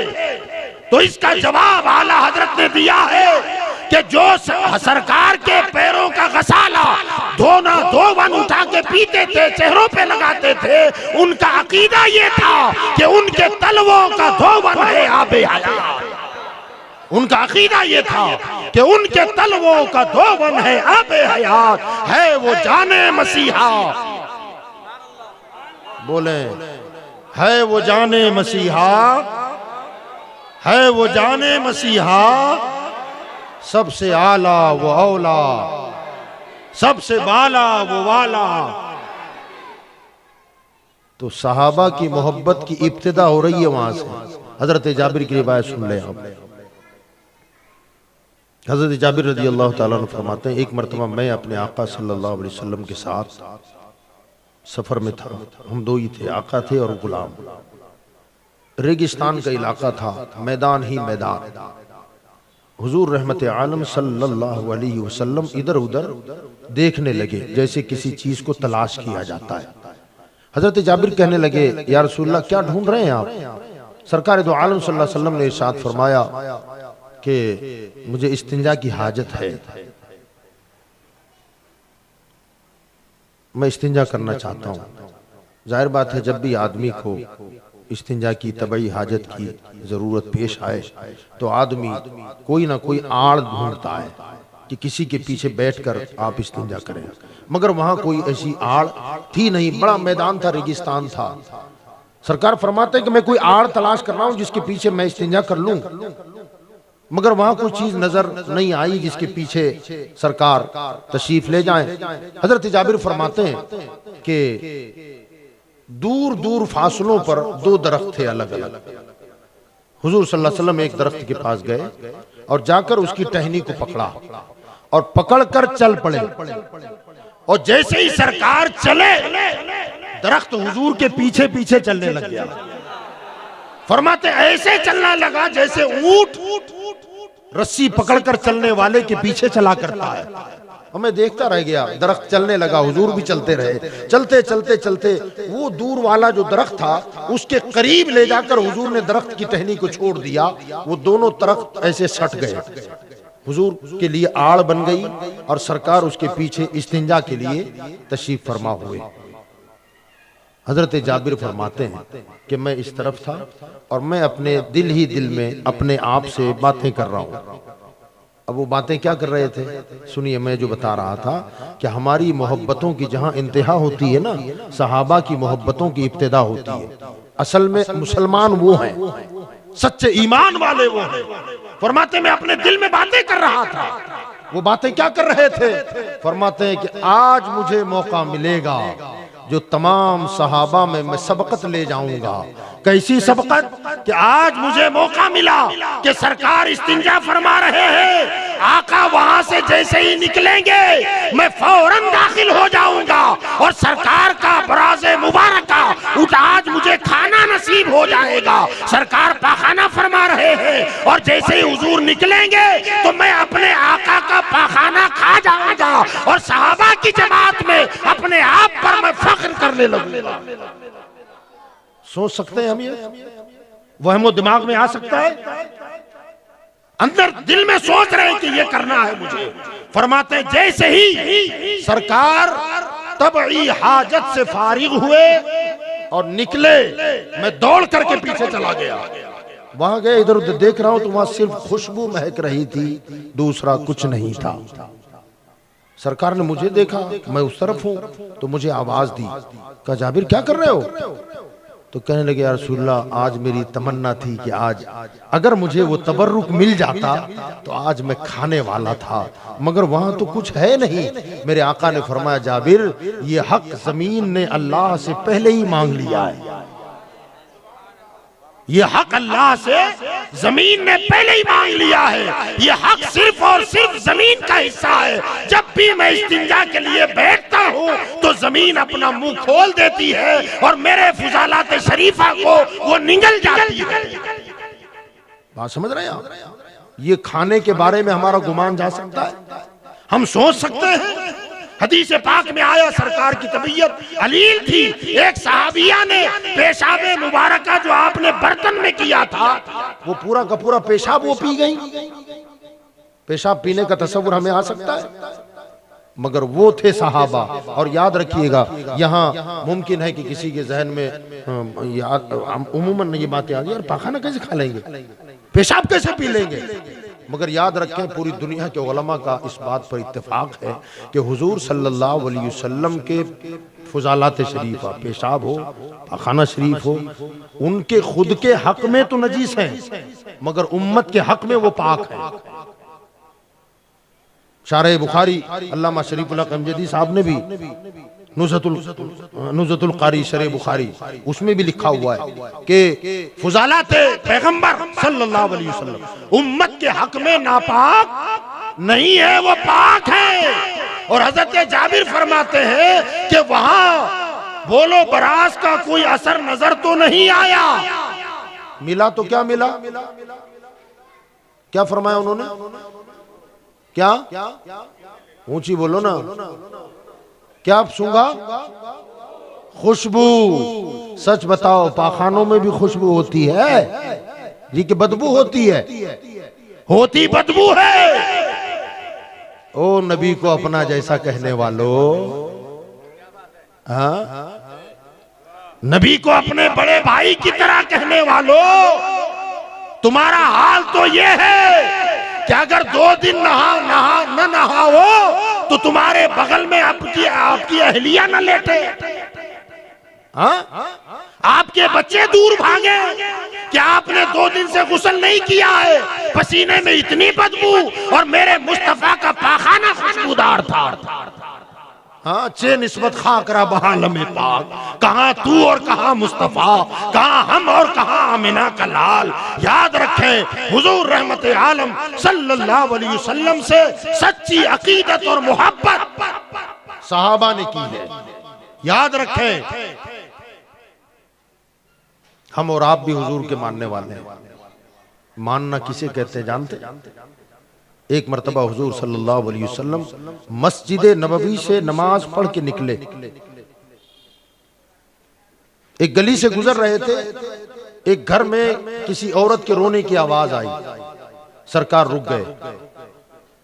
तो इसका जवाब आला हजरत ने दिया है कि जो सरकार के पैरों का गसाला धोना धोवन उठा के पीते थे, चेहरों पे लगाते थे, उनका अकीदा ये था कि उनके तलवों का धोवन है आबे हयात। उनका अकीदा ये था कि उनके तलवों का धोवन है आबे हयात, है वो जाने मसीहा। बोले है वो जाने मसीहा, है वो जाने मसीहा, सबसे आला वो औला, सबसे बाला वो वाला। तो सहाबा की मोहब्बत की इब्तिदा हो रही है वहां से। हजरत जाबिर की रिवायत सुन ले आप। हजरत जाबिर रज़ी अल्लाह ताला अन्हु फरमाते हैं, एक मरतबा मैं अपने आका सल्लल्लाहु अलैहि वसल्लम के साथ सफर में था। हम दो ही थे, आका थे और गुलाम। रेगिस्तान का इलाका था, मैदान ही मैदान। हुजूर रहमत आलम सल्लल्लाहु अलैहि वसल्लम इधर उधर देखने लगे जैसे किसी चीज को तलाश किया जाता है। हजरत जाबिर कहने लगे, या रसूलल्लाह क्या ढूंढ रहे हैं आप? सरकार दो आलम सल्लल्लाहु अलैहि वसल्लम ने इरशाद फरमाया कि मुझे इस्तिंजा की हाजत है, मैं इस्तिंजा करना चाहता हूँ। जाहिर बात है जब भी आदमी को इस्तिंजा की तबई हाजत की ज़रूरत पेश आए तो आदमी कोई ना कोई आड़ ढूंढता है कि किसी के पीछे बैठकर आप इस्तिंजा करें, मगर वहाँ कोई ऐसी आड़ थी नहीं। बड़ा मैदान था, रेगिस्तान था। सरकार फरमाते हैं कि मैं कोई आड़ तलाश कर रहा हूँ जिसके पीछे मैं इस्तिंजा कर लूँ, मगर वहाँ कोई चीज़ नज़र नहीं आई जिसके पीछे सरकार तशरीफ ले जाएं। हज़रत जाबिर फरमाते हैं कि दूर दूर फासलों पर दो दरख्त थे अलग अलग। हुजूर सल्लल्लाहु अलैहि वसल्लम एक दरख्त के पास गए और जाकर उसकी टहनी को पकड़ा और पकड़कर चल पड़े, और जैसे ही सरकार चले दरख्त हुजूर के पीछे पीछे चलने लग गया। फरमाते ऐसे चलना लगा जैसे ऊंट रस्सी पकड़कर चलने वाले के पीछे चला करता है। और मैं देखता रह गया, दरख्त चलने लगा, हुजूर भी चलते रहे। चलते चलते चलते वो दूर वाला जो दरख्त था उसके करीब ले जाकर हुजूर ने दरख्त की टहनी को छोड़ दिया। वो दोनों दरख्त ऐसे सट गए, हुजूर के लिए आड़ बन गई और सरकार उसके पीछे इस्तिंजा के लिए तशरीफ फरमा हुए। हजरत जाबिर फरमाते हैं कि मैं इस तरफ था और मैं अपने दिल ही दिल में अपने आप से बातें कर रहा हूँ। अब वो बातें क्या कर रहे थे सुनिए। मैं जो बता रहा था कि हमारी मोहब्बतों की जहाँ इंतहा होती है ना, सहाबा की मोहब्बतों की इब्तिदा होती है। असल में मुसलमान वो हैं, सच्चे ईमान वाले वो हैं। फरमाते मैं अपने दिल में बातें कर रहा था। वो बातें क्या कर रहे थे? फरमाते हैं कि आज मुझे मौका मिलेगा जो तमाम सहाबा में मैं सबकत ले जाऊंगा। कैसी सबकत? कि आज मुझे मौका मिला कि सरकार इस्तिंजा फरमा रहे हैं, आका वहां से जैसे ही निकलेंगे मैं फौरन दाखिल हो जाऊंगा और सरकार का बराज़े मुबारका उठ आज मुझे खाना नसीब हो जाएगा। सरकार पाखाना फरमा रहे हैं और जैसे ही हुजूर निकलेंगे तो मैं अपने आका का पाखाना खा जाऊंगा और सहाबा की जमात में अपने आप पर मैं फख्र करने लगूंगा। सोच सकते हैं हम ये? वहमो दिमाग में आ सकता है? अंदर दिल में सोच रहे हैं कि ये करना है मुझे। फरमाते हैं जैसे ही सरकार तबई हाजत से फारिग हुए और निकले, मैं दौड़ करके पीछे चला गया। वहां गए, इधर उधर देख रहा हूं तो वहां सिर्फ खुशबू महक रही थी, दूसरा कुछ नहीं था। सरकार ने मुझे देखा, मैं उस तरफ हूं तो मुझे आवाज दी, कहा जाबिर क्या कर रहे हो? तो कहने लगे या रसूलल्लाह आज मेरी तमन्ना थी कि आज अगर मुझे वो तबर्रुक मिल जाता तो आज मैं खाने वाला था, मगर वहां तो कुछ है नहीं। मेरे आका ने फरमाया जाबिर ये हक जमीन ने अल्लाह से पहले ही मांग लिया है। ये हक अल्लाह से जमीन ने पहले ही मांग लिया है। ये हक सिर्फ और सिर्फ जमीन का हिस्सा है। जब भी मैं इस्तिंजा के लिए बैठता हूँ तो जमीन अपना मुंह खोल देती है और मेरे फुजालात शरीफा को वो निगल जाती है। बात समझ रहे हैं? ये खाने के बारे में हमारा गुमान जा सकता है? हम सोच सकते हैं? हदीस पाक में आया सरकार की तबीयत अलील थी। एक सहाबिया ने पेशाबे मुबारका जो आपने बर्तन में किया था वो पूरा का पूरा पेशाब वो पी गई। पेशाब पीने का तस्वुर हमें आ सकता है? मगर वो थे सहाबा। और याद रखिएगा यहाँ मुमकिन है कि किसी के जहन में उमूमन ये बात याद है, यार पाखाना कैसे खा लेंगे, पेशाब कैसे पी लेंगे? मगर याद रखें पूरी दुनिया के उलमा का इस बात पर इत्तेफाक है कि हुजूर सल्लल्लाहु अलैहि वसल्लम के फुजालात शरीफा पेशाब हो, पाखाना शरीफ हो, उनके खुद के हक में तो नजीस हैं मगर उम्मत के हक में वो पाक है। शारह बुखारी अल्लामा शरीफुल्लाह कमजदी साहब ने भी नुज़तुल कारी शरह बुखारी उसमें भी लिखा हुआ है कि फुजालात पैगंबर सल्लल्लाहु अलैहि वसल्लम उम्मत के हक में नापाक नहीं है, वो पाक है। और हजरत जाबिर फरमाते हैं कि वहां बोलो बरास का कोई असर नजर तो नहीं आया। मिला तो क्या मिला? क्या फरमाया उन्होंने? क्या ऊंची बोलो ना, क्या आप सूंघा? खुशबू। सच बताओ पाखानों में भी खुशबू होती है जी कि बदबू होती है? होती बदबू है। ओ नबी को अपना जैसा कहने वालों, हाँ, नबी को अपने बड़े भाई की तरह कहने वालों, तुम्हारा हाल तो ये है कि अगर 2 दिन न नहाओ तो तुम्हारे बगल में आपकी अहलिया न लेटे, हाँ? आपके बच्चे दूर भागे कि आपने 2 दिन से गुस्ल नहीं किया है, पसीने में इतनी बदबू, और मेरे मुस्तफा का पाखाना खुशबूदार था। हाँ, चे निस्बत खाकरा बहाल में पाक, कहां तू और कहां मुस्तफा, कहां हम और कहां आमिना का लाल। याद रखें, हुजूर रहमत आलम सल्लल्लाहु अलैहि वसल्लम से सच्ची अकीदत और मोहब्बत सहाबा ने की है। याद रखें, हम और आप भी हुजूर के मानने वाले हैं। मानना किसे कहते हैं जानते? एक मर्तबा हुजूर सल्लल्लाहु अलैहि वसल्लम मस्जिद नबवी से नमाज पढ़ के निकले, एक गली से गुजर रहे थे, एक घर में किसी औरत के रोने की आवाज आई। सरकार रुक गए,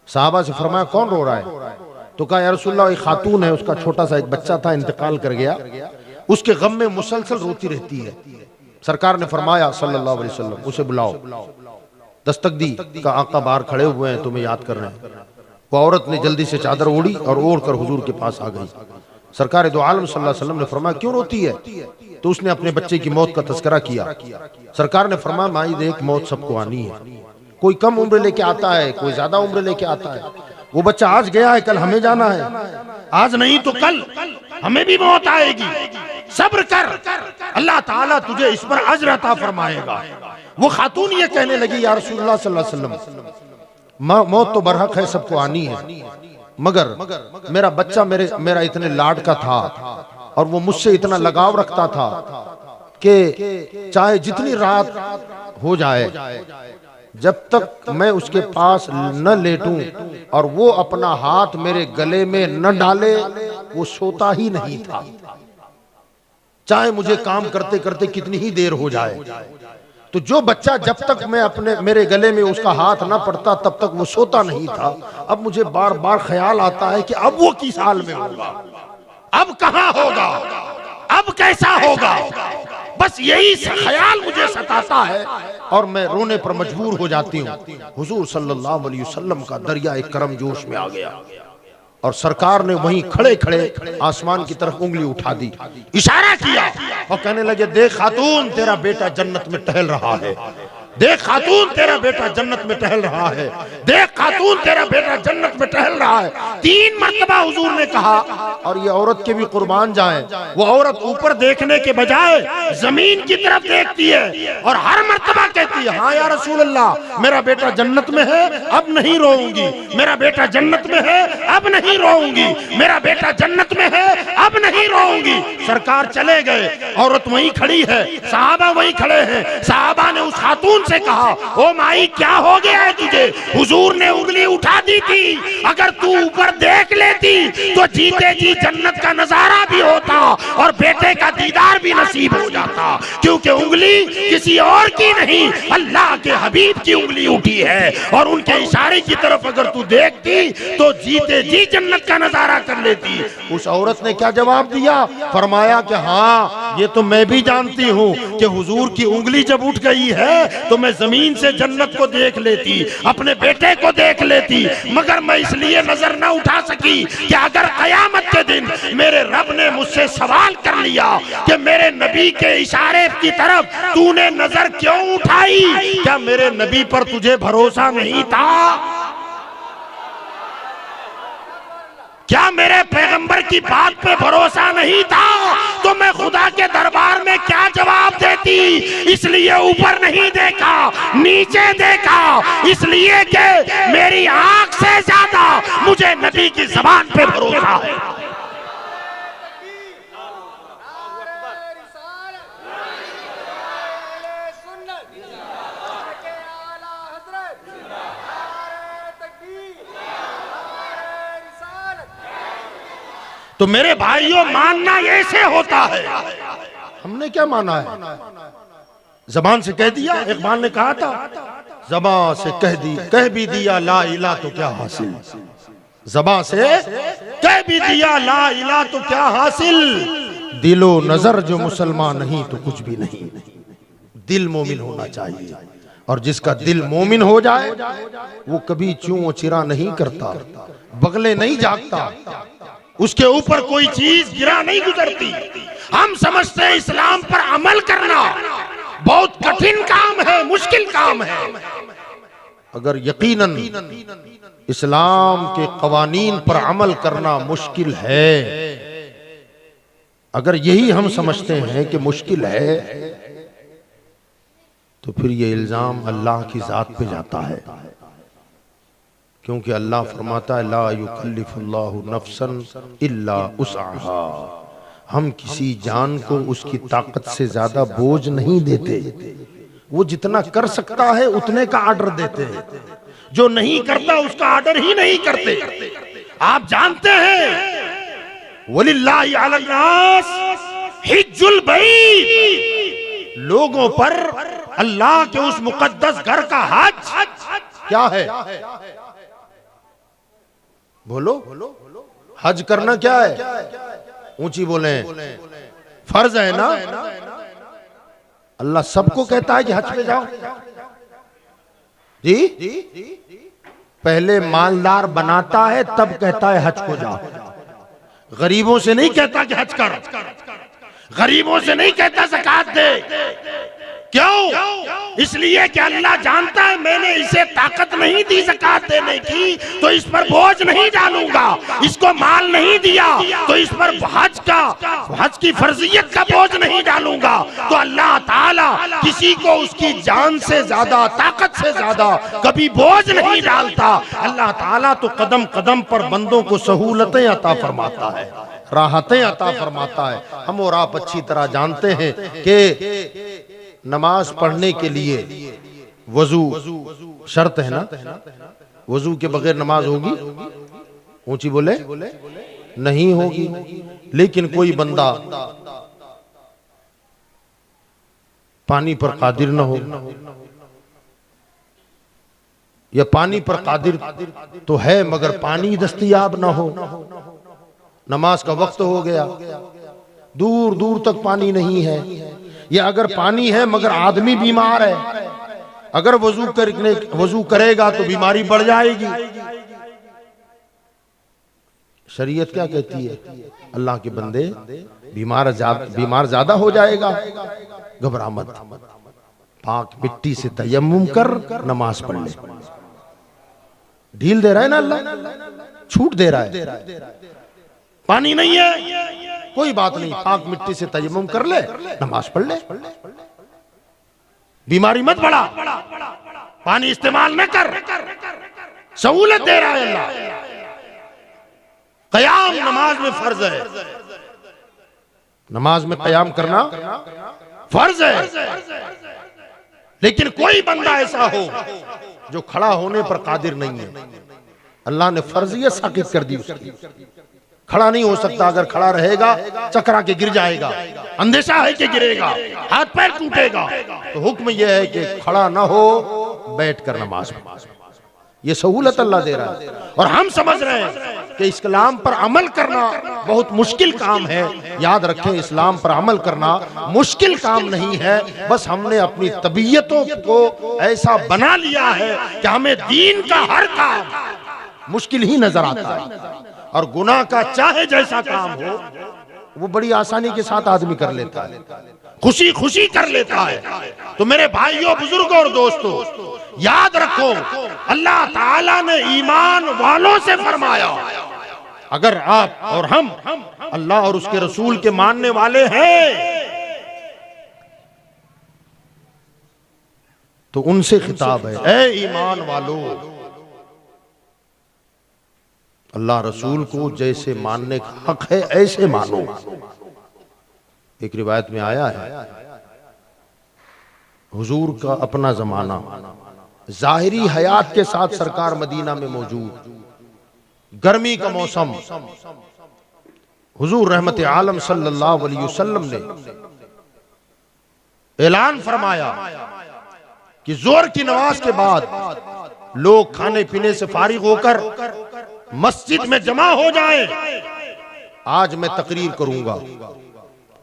साहबा से फरमाया कौन रो रहा है? तो कहा या रसूलल्लाह, एक खातून है, उसका छोटा सा एक बच्चा था, इंतकाल कर गया, उसके गम में मुसलसल रोती रहती है। सरकार ने फरमाया सल्लल्लाहु अलैहि वसल्लम, उसे बुलाओ। दस्तक दी, का आका बाहर खड़े हुए हैं, तुम्हें याद कर रहे हैं। वो औरत ने जल्दी से चादर ओढ़ी और ओढ़ कर हुजूर के पास आ गई। सरकार दो आलम सल्लल्लाहु अलैहि वसल्लम ने फरमाया क्यों रोती है? तो उसने अपने बच्चे की मौत का तस्करा किया। सरकार ने फरमाया माई देख, मौत सबको आनी है, कोई कम उम्र लेके आता है, कोई ज्यादा उम्र लेके आता है। वो बच्चा आज गया है, कल हमें जाना है, आज नहीं तो कल हमें भी मौत आएगी। सब्र कर, अल्लाह ताला तुझे इस पर अज्र अता फरमाएगा। वो खातून ये कहने लगी या रसूलुल्लाह सल्लल्लाहु अलैहि वसल्लम, मौत तो बरहक है, सबको आनी है, मगर मेरा बच्चा मेरा इतने लाड का था और वो मुझसे इतना लगाव रखता था कि चाहे जितनी रात हो जाए, जब तक मैं उसके पास न लेटूं और वो अपना हाथ मेरे गले में न डाले, वो सोता ही नहीं था। चाहे मुझे काम करते करते कितनी ही देर हो जाए, तो जो बच्चा जब तक मैं मेरे गले में उसका हाथ ना पड़ता तब तक वो सोता नहीं था। अब मुझे बार बार ख्याल आता है कि अब वो किस हाल में होगा, अब कहां होगा, अब कैसा होगा, बस यही ख्याल मुझे सताता है और मैं रोने पर मजबूर हो जाती हूँ। हुजूर सल्लल्लाहु अलैहि वसल्लम का दरिया एक करम जोश में आ गया और सरकार ने वहीं खड़े खड़े आसमान की तरफ उंगली उठा दी, इशारा किया और कहने लगे देख खातून, तेरा बेटा जन्नत में टहल रहा है, देख खातून तेरा बेटा जन्नत में टहल रहा है, देख खातून तेरा बेटा जन्नत में टहल रहा है। 3 मर्तबा हुजूर ने कहा और ये औरत के भी कुर्बान जाएं, वो औरत ऊपर देखने के बजाय जमीन की तरफ देखती है और हर मर्तबा कहती है हाँ या रसूल अल्लाह, मेरा बेटा जन्नत में है, अब नहीं रोऊंगी, मेरा बेटा जन्नत में है, अब नहीं रोऊंगी, मेरा बेटा जन्नत में है, अब नहीं रोऊंगी। सरकार चले गए, औरत वहीं खड़ी है, साहबा वहीं खड़े हैं। साहबा ने उस खातून से कहा ओ माई क्या हो गया है तुझे? हुजूर ने उंगली उठा दी थी, अगर तू ऊपर देख लेती तो जीते जी जन्नत का नजारा भी होता और बेटे का दीदार भी नसीब हो जाता, क्योंकि उंगली किसी और की नहीं, अल्लाह के हबीब की उंगली उठी है और उनके इशारे की तरफ अगर तू देखती तो जीते जी जन्नत का नजारा कर लेती। उस औरत ने क्या जवाब दिया? फरमाया कि हाँ ये तो मैं भी जानती हूँ कि हुजूर की उंगली जब उठ गई है तो मैं जमीन से जन्नत को देख लेती, अपने बेटे को देख लेती, मगर मैं इसलिए नजर न उठा सकी कि अगर कयामत के दिन मेरे रब ने मुझसे सवाल कर लिया कि मेरे नबी के इशारे की तरफ तूने नजर क्यों उठाई, क्या मेरे नबी पर तुझे भरोसा नहीं था? क्या मेरे पैगंबर की बात पे भरोसा नहीं था? तो मैं खुदा के दरबार में क्या जवाब देती? इसलिए ऊपर नहीं देखा, नीचे देखा, इसलिए कि मेरी आंख से ज्यादा मुझे नबी की जबान पे भरोसा है। तो मेरे भाइयों मानना ऐसे होता है। हमने क्या माना है? जबान से कह दिया। इकबाल ने कहा था ज़बां से कह भी दिया ला इला तो क्या हासिल, ज़बां से कह भी दिया ला इला तो क्या हासिल, दिलो नजर जो मुसलमान नहीं तो कुछ भी नहीं। दिल मोमिन होना चाहिए, और जिसका दिल मोमिन हो जाए वो कभी चूं चिरा नहीं करता, बगले नहीं जागता, उसके ऊपर कोई चीज गिरा नहीं गुजरती। हम समझते हैं इस्लाम पर अमल करना बहुत कठिन काम है, मुश्किल काम है। अगर यकीनन इस्लाम के कवानीन पर अमल करना मुश्किल है, अगर यही हम समझते हैं कि मुश्किल है, तो फिर ये इल्जाम अल्लाह की जात पे जाता है, क्योंकि अल्लाह फरमाता है ला युकल्लिफुल्लाहु नफ्सन इल्ला उस्अहा। हम किसी जान को उसकी ताकत से ज्यादा बोझ नहीं देते, वो जितना कर सकता है उतने का ऑर्डर देते हैं, जो नहीं करता उसका ऑर्डर ही नहीं करते। आप जानते हैं वलिल्लाहि अलन्नास हिज्जुल बैत, लोगों पर अल्लाह के उस मुकद्दस घर का हज क्या है? बोलो, हज करना क्या है? ऊंची बोले, फर्ज है ना। अल्लाह सबको कहता है कि हज पे जाओ जी, पहले मालदार बनाता है तब कहता है हज को जाओ। गरीबों से नहीं कहता कि हज कर, गरीबों से नहीं कहता ज़कात दे। क्यों? इसलिए कि अल्लाह जानता है मैंने इसे ताकत नहीं दी ज़कात देने की, तो इस पर बोझ नहीं डालूंगा। इसको माल नहीं दिया तो इस पर हज की फर्जियत का बोझ नहीं डालूंगा। तो अल्लाह ताला किसी को उसकी जान से ज्यादा, ताकत से ज्यादा कभी बोझ नहीं डालता। अल्लाह ताला तो कदम कदम पर बंदों को सहूलतें अता फरमाता है, राहतें अता फरमाता है। हम और आप अच्छी तरह जानते हैं कि नमाज पढ़ने के लिए वजू शर्त है ना, वजू के बगैर नमाज होगी? ऊंची बोले, नहीं होगी। लेकिन कोई बंदा पानी पर कादिर न हो, या पानी पर कादिर तो है मगर पानी दस्तयाब न हो, नमाज का वक्त हो गया, दूर दूर तक पानी नहीं है, या अगर पानी है मगर आदमी बीमार है, अगर वजू करेगा तो बीमारी बढ़ जाएगी। शरीयत क्या कहती है? अल्लाह के बंदे बीमार ज्यादा हो जाएगा, घबरा मत, पाक मिट्टी से तयम्मुम कर नमाज पढ़ ले। ढील दे रहा है ना अल्लाह, छूट दे रहा है। पानी नहीं है कोई बात नहीं, पाक मिट्टी से तयम्मुम कर ले, नमाज पढ़ ले, बीमारी मत बढ़ा, पानी इस्तेमाल न कर, सहूलत दे रहा है अल्लाह। क़याम नमाज में फर्ज है, नमाज में क़याम करना फर्ज है। लेकिन कोई बंदा ऐसा हो जो खड़ा होने पर कादिर नहीं है, अल्लाह ने फर्जियत साकित कर दी उसकी, खड़ा नहीं हो सकता। अगर खड़ा रहेगा चकरा के गिर जाएगा, अंदेशा है कि गिरेगा, हाथ पैर टूटेगा। तो हुक्म यह है कि खड़ा ना हो, बैठ कर नमाज पढ़ो। ये सहूलत अल्लाह दे रहा है। और हम समझ रहे हैं कि इस्लाम पर अमल करना बहुत मुश्किल काम है। याद रखें, इस्लाम पर अमल करना मुश्किल काम नहीं है, बस हमने अपनी तबीयतों को ऐसा बना लिया है कि हमें दीन का हर काम मुश्किल ही नजर आता है। और गुनाह का चाहे जैसा काम हो वो बड़ी आसानी के साथ आदमी कर लेता है, खुशी खुशी कर लेता है। तो मेरे भाइयों, बुजुर्गों और दोस्तों, याद रखो, अल्लाह ताला ने ईमान वालों से फरमाया, अगर आप और हम अल्लाह और उसके रसूल के मानने वाले हैं तो उनसे खिताब है, ए ईमान वालों, अल्लाह रसूल को जैसे मानने का हक है ऐसे मानो। एक रिवायत में आया है, हुजूर का अपना जमाना, जाहिरी हयात के साथ सरकार मदीना में मौजूद, गर्मी का मौसम, हुजूर रहमत आलम सल्लल्लाहु अलैहि वसल्लम ने ऐलान फरमाया कि जोर की नमाज के बाद लोग खाने पीने से फारिग होकर मस्जिद में जमा हो जाएं। आज मैं तकरीर करूंगा,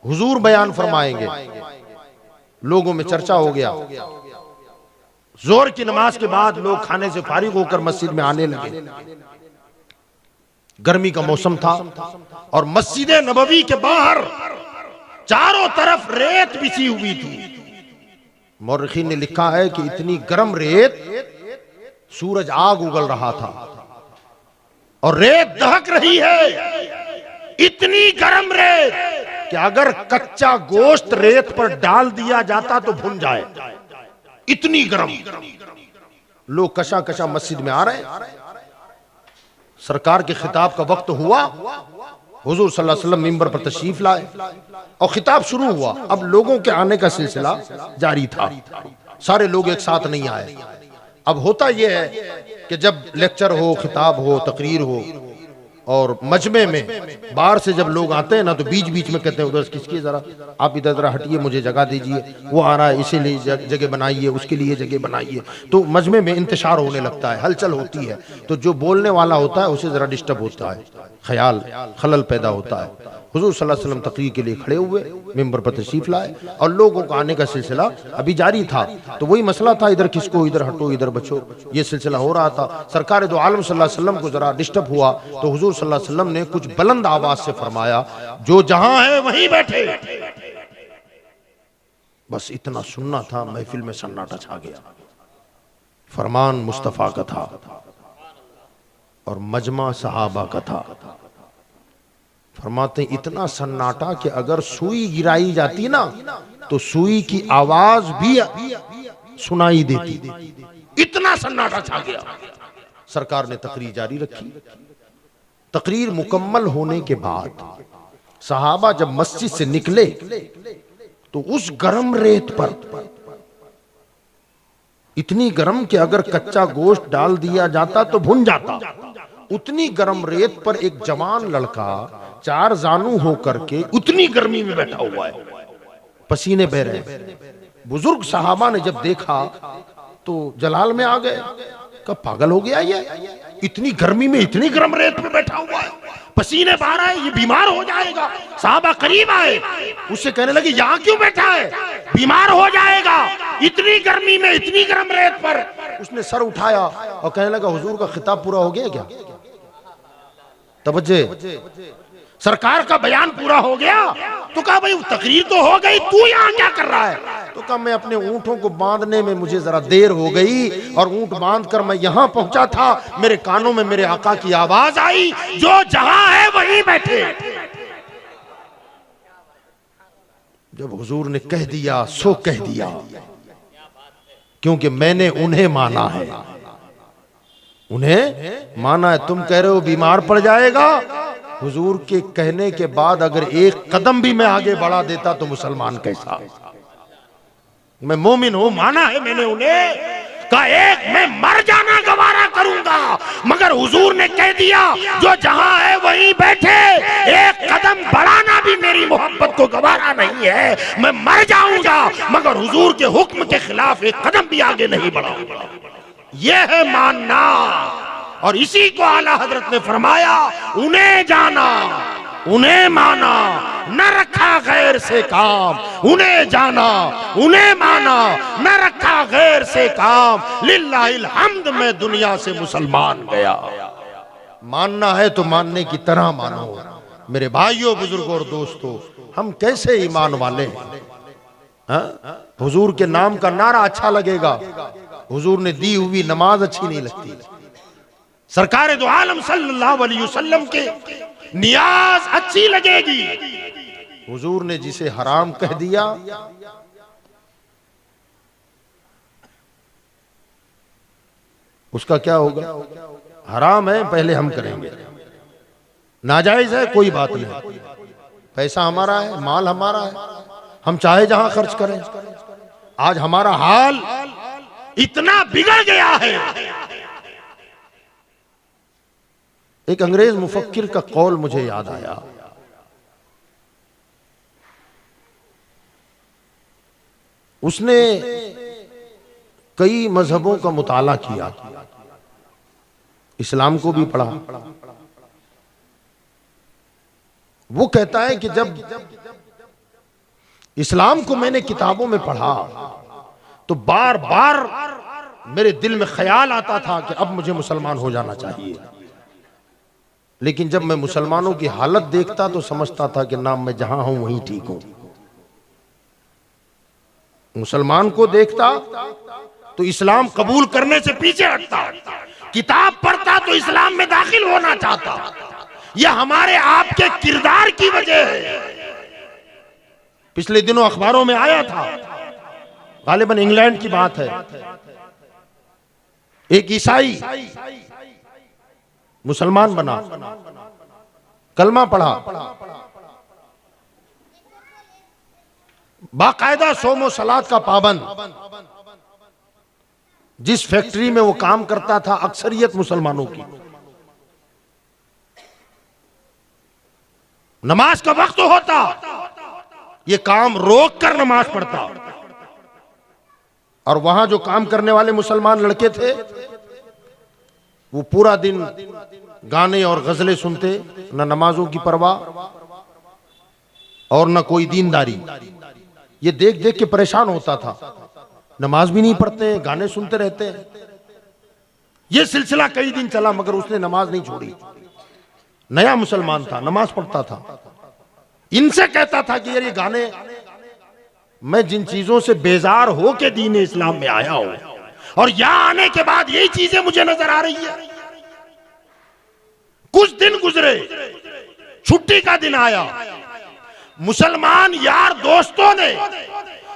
हुजूर बयान फरमाएंगे, लोगों में चर्चा हो गया। जोर की नमाज के बाद लोग खाने से फारिग होकर मस्जिद में आने लगे। गर्मी का मौसम था और मस्जिद नबवी के बाहर चारों तरफ रेत बिछी हुई थी। मौरखीन ने लिखा है कि इतनी गर्म रेत, सूरज आग उगल रहा था और रेत दहक रही है। इतनी गर्म रेत कि अगर कच्चा गोश्त रेत पर डाल दिया जाता तो भुन जाए, इतनी गर्म। लोग कशा कशा मस्जिद में आ रहे हैं। सरकार के खिताब का वक्त हुआ, हुजूर सल्लल्लाहु अलैहि वसल्लम मिंबर पर तशरीफ लाए और खिताब शुरू हुआ। अब लोगों के आने का सिलसिला जारी था, सारे लोग एक साथ नहीं आए। अब होता यह है कि जब लेक्चर हो, खिताब हो, तकरीर हो और मजमे में बाहर से जब लोग आते हैं ना, तो बीच बीच में कहते हैं उधर किसकी, जरा आप इधर जरा हटिए, मुझे जगह दीजिए, वो आ रहा है इसीलिए जगह बनाइए, उसके लिए जगह बनाइए। तो मजमे में इंतशार होने लगता है, हलचल होती है, तो जो बोलने वाला होता है उसे जरा डिस्टर्ब होता है, ख्याल खलल पैदा होता है। हुजूर सल्लल्लाहु अलैहि वसल्लम तकरीर के लिए खड़े हुए, मिंबर पर तशरीफ लाए और लोगों का आने का सिलसिला अभी जारी था। तो वही मसला था, इधर किसको, इधर हटो, इधर बचो, ये सिलसिला हो रहा था। सरकार दो आलम सल्लल्लाहु अलैहि वसल्लम को जरा डिस्टर्ब हुआ तो हुजूर सल्लल्लाहु अलैहि वसल्लम ने कुछ बुलंद आवाज से फरमाया, जो जहां है वहीं बैठे। बस इतना सुनना था, महफिल में सन्नाटा छा गया। फरमान मुस्तफा का था और मजमा सहाबा का था। फरमाते इतना सन्नाटा कि अगर सुई गिराई जाती ना तो सुई की आवाज भी सुनाई देती, इतना सन्नाटा छा गया। सरकार ने तकरीर जारी रखी। तकरीर मुकम्मल होने के बाद सहाबा जब मस्जिद से निकले तो उस गर्म रेत पर, इतनी गर्म कि अगर कच्चा गोश्त डाल दिया जाता तो भुन जाता, उतनी गर्म रेत पर एक जवान लड़का चार जानू होकर के उतनी गर्मी में बैठा हुआ है, पसीने बह रहे हैं। बुजुर्ग सहाबा ने जब देखा तो जलाल में आ गए, कब पागल हो गया ये, इतनी गर्मी में इतनी गर्म रेत पे बैठा हुआ है, पसीने बहा रहा है, ये बीमार हो जाएगा। साहबा करीब आए, उससे कहने लगे यहां क्यों बैठा है, बीमार हो जाएगा इतनी गर्मी में, इतनी गर्म रेत पर। उसने सर उठाया और कहने लगा हुजूर का खिताब पूरा हो गया क्या? तवज्जे, सरकार का बयान पूरा हो गया? तो कहा भाई तकरीर तो हो गई, तू यहाँ क्या कर रहा है? तो कहा मैं अपने ऊंटों को बांधने में मुझे जरा देर हो गई और ऊंट बांध कर मैं यहाँ पहुंचा था, मेरे कानों में मेरे आका की आवाज आई, जो जहां है वहीं बैठे। जब हुजूर ने कह दिया सो कह दिया, क्योंकि मैंने उन्हें माना है, उन्हें माना है। तुम कह रहे हो बीमार पड़ जाएगा, हुजूर के कहने के बाद अगर एक कदम भी मैं आगे बढ़ा देता तो मुसलमान कैसा? मैं मोमिन हूं, माना है मैंने उन्हें, का एक मैं मर जाना गवारा करूंगा, मगर हुजूर ने कह दिया जो जहां है वहीं बैठे, एक कदम बढ़ाना भी मेरी मोहब्बत को गवारा नहीं है। मैं मर जाऊंगा मगर हुजूर के हुक्म के खिलाफ एक कदम भी आगे नहीं बढ़ाऊंगा। यह है मानना, और इसी को आला हजरत ने फरमाया, उन्हें जाना उन्हें माना, न रखा गैर से काम, उन्हें जाना उन्हें माना, न रखा गैर से काम, लिल्लाहिल हम्द में दुनिया से मुसलमान गया। मानना है तो मानने की तरह मानो। मेरे भाइयों, बुजुर्गों और दोस्तों, हम कैसे ईमान वाले हैं? हुजूर के नाम का नारा अच्छा लगेगा, हुजूर ने दी हुई नमाज अच्छी नहीं लगती, सरकार दो आलम सल्लल्लाहु अलैहि वसल्लम के नियाज अच्छी लगेगी, हुजूर ने जिसे हराम कह दिया उसका क्या होगा? हराम है पहले हम करेंगे, नाजायज है कोई बात नहीं, पैसा हमारा है, माल हमारा है, हम चाहे जहां खर्च करें। आज हमारा हाल इतना बिगड़ गया है। एक अंग्रेज मुफक्किर का कौल मुझे याद आया, उसने कई मजहबों का मुताला किया, इस्लाम को भी पढ़ा। वो कहता है कि जब इस्लाम को मैंने किताबों में पढ़ा तो बार बार मेरे दिल में ख्याल आता था कि अब मुझे मुसलमान हो जाना चाहिए, लेकिन जब मैं मुसलमानों की हालत देखता तो समझता था कि ना, मैं जहां हूं वहीं ठीक हूं। मुसलमान को देखता तो इस्लाम कबूल करने से पीछे हटता, किताब पढ़ता तो इस्लाम में दाखिल होना चाहता। यह हमारे आपके किरदार की वजह है। पिछले दिनों अखबारों में आया था, गालिबन इंग्लैंड की बात है, एक ईसाई मुसलमान बना, कलमा पढ़ा, बाकायदा सोमो सलात का पाबंद। जिस फैक्ट्री में वो काम करता था अक्सरियत मुसलमानों की, नमाज का वक्त होता, ये काम रोक कर नमाज पढ़ता, और वहां जो काम करने वाले मुसलमान लड़के थे वो पूरा दिन गाने और गजलें सुनते, न नमाजों की परवाह और न कोई दीनदारी। ये देख देख के परेशान होता था, नमाज भी नहीं पढ़ते, गाने सुनते रहते हैं। ये सिलसिला कई दिन चला मगर उसने नमाज नहीं छोड़ी। नया मुसलमान था, नमाज पढ़ता था। इनसे कहता था कि यार ये गाने, मैं जिन चीजों से बेजार हो के दीन इस्लाम में आया हूं और यहां आने के बाद यही चीजें मुझे नजर आ रही है। कुछ दिन गुजरे, छुट्टी का दिन आया, मुसलमान यार दोस्तों ने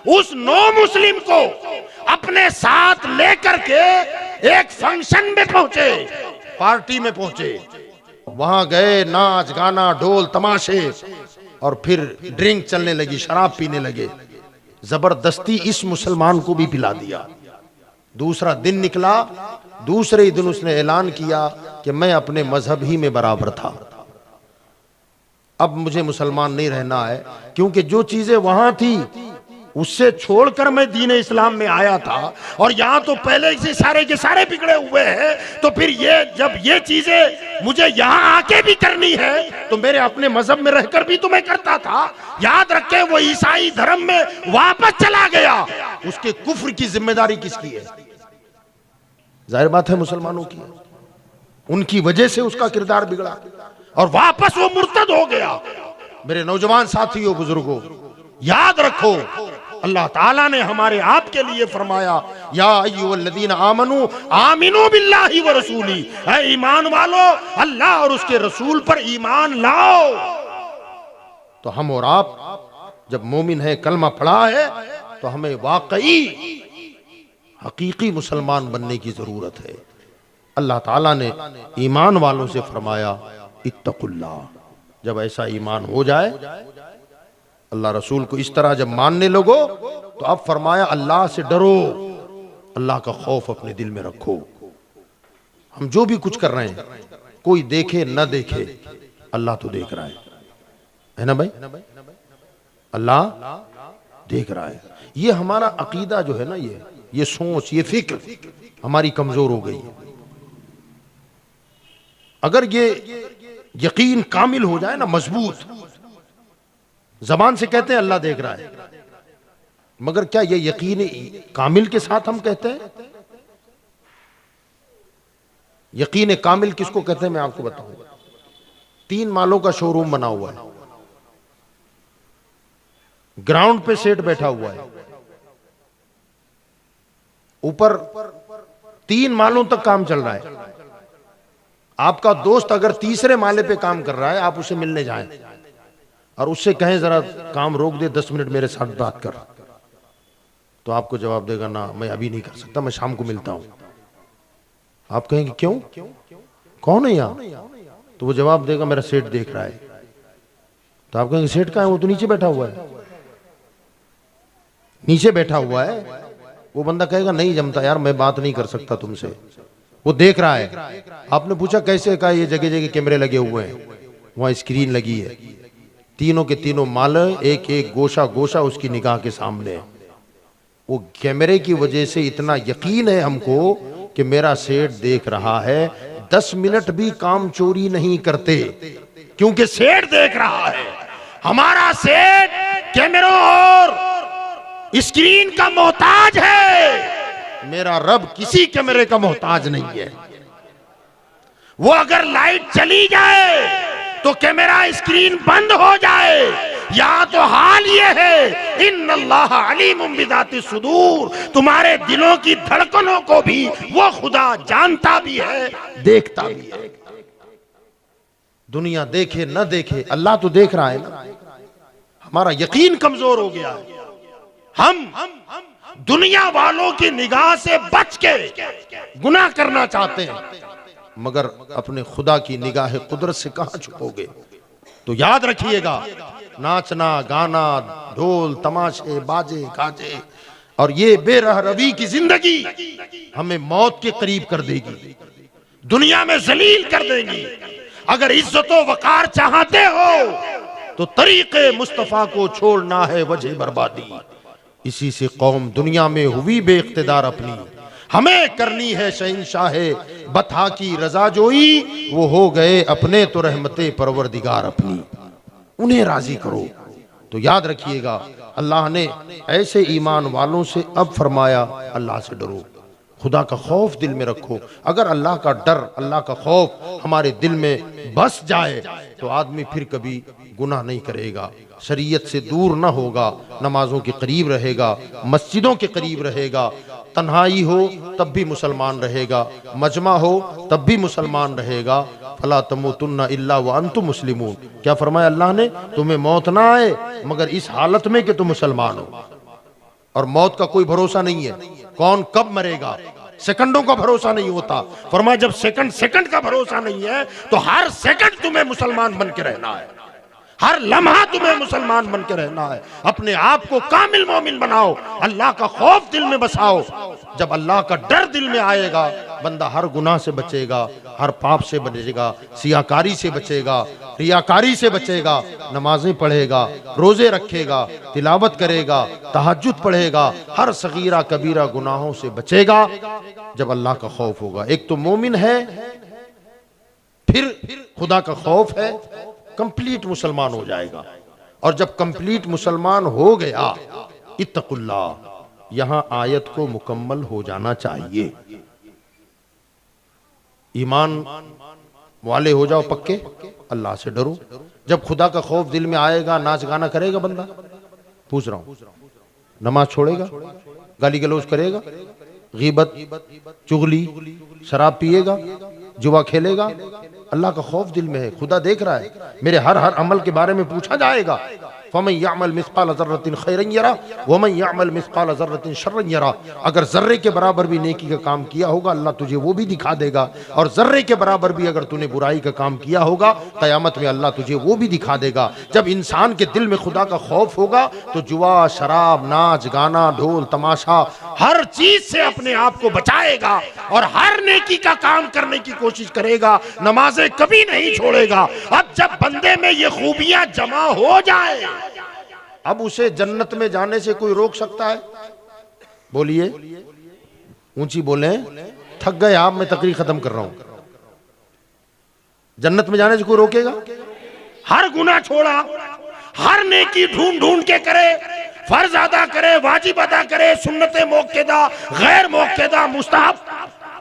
उस नो मुस्लिम को अपने साथ लेकर के एक फंक्शन में पहुंचे, पार्टी में पहुंचे। वहां गए, नाच गाना ढोल तमाशे, और फिर ड्रिंक चलने लगी, शराब पीने लगे। जबरदस्ती इस मुसलमान को भी पिला दिया। दूसरा दिन निकला, दूसरे ही दिन उसने ऐलान किया कि मैं अपने मजहब ही में बराबर था, अब मुझे मुसलमान नहीं रहना है, क्योंकि जो चीजें वहां थी उससे छोड़कर मैं दीन इस्लाम में आया था और यहां तो पहले से सारे के सारे बिगड़े हुए हैं। तो फिर ये जब ये चीजें मुझे यहां आके भी करनी है तो मेरे अपने मजहब में रहकर भी तो मैं करता था। याद रखे, वो ईसाई धर्म में वापस चला गया, उसके कुफ्र की जिम्मेदारी किसकी है? जाहिर बात है मुसलमानों की। उनकी वजह से उसका किरदार बिगड़ा और वापस वो मुर्तद हो गया। मेरे नौजवान साथियों, बुजुर्गों, याद रखो, अल्लाह ताला ने हमारे आपके लिए फरमाया, या अय्युहल्लज़ीना आमनू आमिनू बिल्लाहि व रसूली, है ईमान वालो, अल्लाह और उसके रसूल पर ईमान लाओ। तो हम और आप जब मोमिन है, कलमा पढ़ा है, तो हमें वाकई हकीकी मुसलमान बनने की जरूरत है। अल्लाह ताला ने ईमान वालों से फरमाया इत्तकुल्लाह। जब ऐसा ईमान हो जाए, अल्लाह रसूल को इस तरह जब मानने लगो, तो अब फरमाया अल्लाह से डरो, अल्लाह का खौफ अपने दिल में रखो। हम जो भी कुछ कर रहे हैं, कोई देखे न देखे, अल्लाह तो देख रहा है ना भाई? अल्लाह देख रहा है। ये हमारा अकीदा जो है ना, ये सोच, ये फिक्र हमारी कमजोर हो गई है। अगर ये यकीन कामिल हो जाए ना, मजबूत, जबान से कहते हैं अल्लाह देख रहा है, मगर क्या ये यकीन कामिल के साथ हम कहते हैं? यकीन कामिल किसको कहते हैं मैं आपको बताऊंगा। 3 मालों का शोरूम बना हुआ है, ग्राउंड पे सेठ बैठा हुआ है, ऊपर 3 मालों तक काम चल रहा है। आपका दोस्त अगर तीसरे माले पे काम कर रहा है, आप उसे मिलने जाएं और उससे कहें जरा काम रोक दे, 10 मिनट मेरे साथ बात कर, तो आपको जवाब देगा ना, मैं अभी नहीं कर सकता, मैं शाम को मिलता हूं। आप कहेंगे क्यों, कौन है यहां? तो वो जवाब देगा मेरा सेठ देख रहा है। तो आप कहेंगे सेठ कहां है? वो तो नीचे बैठा हुआ है, नीचे बैठा हुआ है। वो बंदा कहेगा नहीं जमता यार, मैं बात नहीं कर सकता तुमसे, वो देख रहा है। आपने पूछा कैसे? कहा ये जगह जगह कैमरे लगे हुए हैं, वहां स्क्रीन लगी है, तीनों के तीनों माल एक एक गोशा गोशा उसकी निगाह के सामने है। वो कैमरे की वजह से इतना यकीन है हमको कि मेरा सेठ देख रहा है, 10 मिनट भी काम चोरी नहीं करते, क्योंकि सेठ देख रहा है। हमारा सेठ कैमरों और स्क्रीन का मोहताज है, मेरा रब किसी कैमरे का मोहताज नहीं है। वो अगर लाइट चली जाए तो कैमरा स्क्रीन बंद हो जाए। यहां तो हाल ये है, इन्नल्लाह अलीमुम बिज़ाति सुदूर, तुम्हारे दिलों की धड़कनों को भी वो खुदा जानता भी है, देखता भी है। दुनिया देखे न देखे, अल्लाह तो देख रहा है ना। हमारा यकीन कमजोर हो गया है। हम दुनिया वालों की निगाह से बच के गुनाह करना चाहते हैं, मगर अपने खुदा की निगाह कुदरत से कहां छुपोगे। तो याद रखिएगा, नाचना गाना, ढोल तमाशे, बाजे गाजे और ये बेरह रवी की जिंदगी हमें मौत के करीब कर देगी, दुनिया में जलील कर देगी। अगर इज्जत व वकार चाहते हो तो तरीके मुस्तफा को छोड़ना है वजह बर्बादी। इसी से कौम दुनिया में हुई बेइख्तिदार अपनी, हमें करनी है शहंशाहे बता की रजा जोई, वो हो गए अपने तो रहमते परवरदिगार अपनी, उन्हें राजी करो। तो याद रखिएगा, अल्लाह ने ऐसे ईमान वालों से अब फरमाया, अल्लाह से डरो, खुदा का खौफ दिल में रखो। अगर अल्लाह का डर, अल्लाह का खौफ हमारे दिल में बस जाए तो आदमी फिर कभी गुनाह नहीं करेगा, शरीयत से दूर ना होगा, नमाजों के करीब रहेगा, मस्जिदों के करीब रहेगा, तन्हाई हो तब भी मुसलमान रहेगा, मजमा हो तब भी मुसलमान रहेगा। फला तमूतुन्ना इल्ला व अंतुम मुस्लिमून, क्या फरमाया अल्लाह ने, तुम्हें मौत ना आए मगर इस हालत में कि तुम मुसलमान हो। और मौत का कोई भरोसा नहीं है, कौन कब मरेगा, सेकंडों का भरोसा नहीं होता। फरमाया जब सेकंड का भरोसा नहीं है तो हर सेकंड तुम्हें मुसलमान बन के रहना है, हर लम्हा तुम्हें मुसलमान बन के रहना है। अपने आप को कामिल मोमिन बनाओ, अल्लाह का खौफ दिल में बसाओ। जब अल्लाह का डर दिल में आएगा, बंदा हर गुनाह से बचेगा, हर पाप से बचेगा, सियाकारी से बचेगा, रियाकारी से बचेगा, नमाजें पढ़ेगा, रोजे रखेगा, तिलावत करेगा, तहज्जुद पढ़ेगा, हर सगीरा कबीरा गुनाहों से बचेगा जब अल्लाह का खौफ होगा। एक तो मोमिन है, फिर खुदा का खौफ है, कंप्लीट मुसलमान हो जाएगा। और जब कंप्लीट मुसलमान हो गया, इत्तकुल्लाह, यहां आयत को मुकम्मल हो जाना चाहिए। ईमान वाले हो जाओ पक्के, अल्लाह से डरो। जब खुदा का खौफ दिल में आएगा, नाच गाना करेगा बंदा, पूछ रहा हूं, नमाज छोड़ेगा, गाली गलौज करेगा, गीबत चुगली शराब पिएगा, जुआ खेलेगा, अल्लाह का खौफ दिल में है, खुदा देख रहा है, मेरे हर अमल के बारे में पूछा जाएगा। फमन यअमल मिस्काल ज़र्रतिन खैरन यरा वमन यअमल मिस्काल ज़र्रतिन शर्रन यरा। अगर जर्रे के बराबर भी नेकी का काम किया होगा, अल्लाह तुझे वो भी दिखा देगा, और जर्रे के बराबर भी अगर तूने बुराई का काम किया होगा, क़यामत में अल्लाह तुझे वो भी दिखा देगा। जब इंसान के दिल में खुदा का खौफ होगा तो जुआ, शराब, नाच गाना, ढोल तमाशा, हर चीज से अपने आप को बचाएगा और हर नेकी का काम करने की कोशिश करेगा, नमाजें कभी नहीं छोड़ेगा। अब जब बंदे में ये खूबियां जमा हो जाए, अब उसे जन्नत में जाने से कोई रोक सकता है? बोलिए, ऊंची बोले, थक गए आप, मैं तकरीर खत्म कर रहा हूं। जन्नत में जाने से कोई रोकेगा? हर गुनाह छोड़ा, हर नेकी ढूंढ ढूंढ के करे, फर्ज अदा करे, वाजिब अदा करे, सुन्नते मौक़िदा, गैर मौक़िदा, मुस्तहब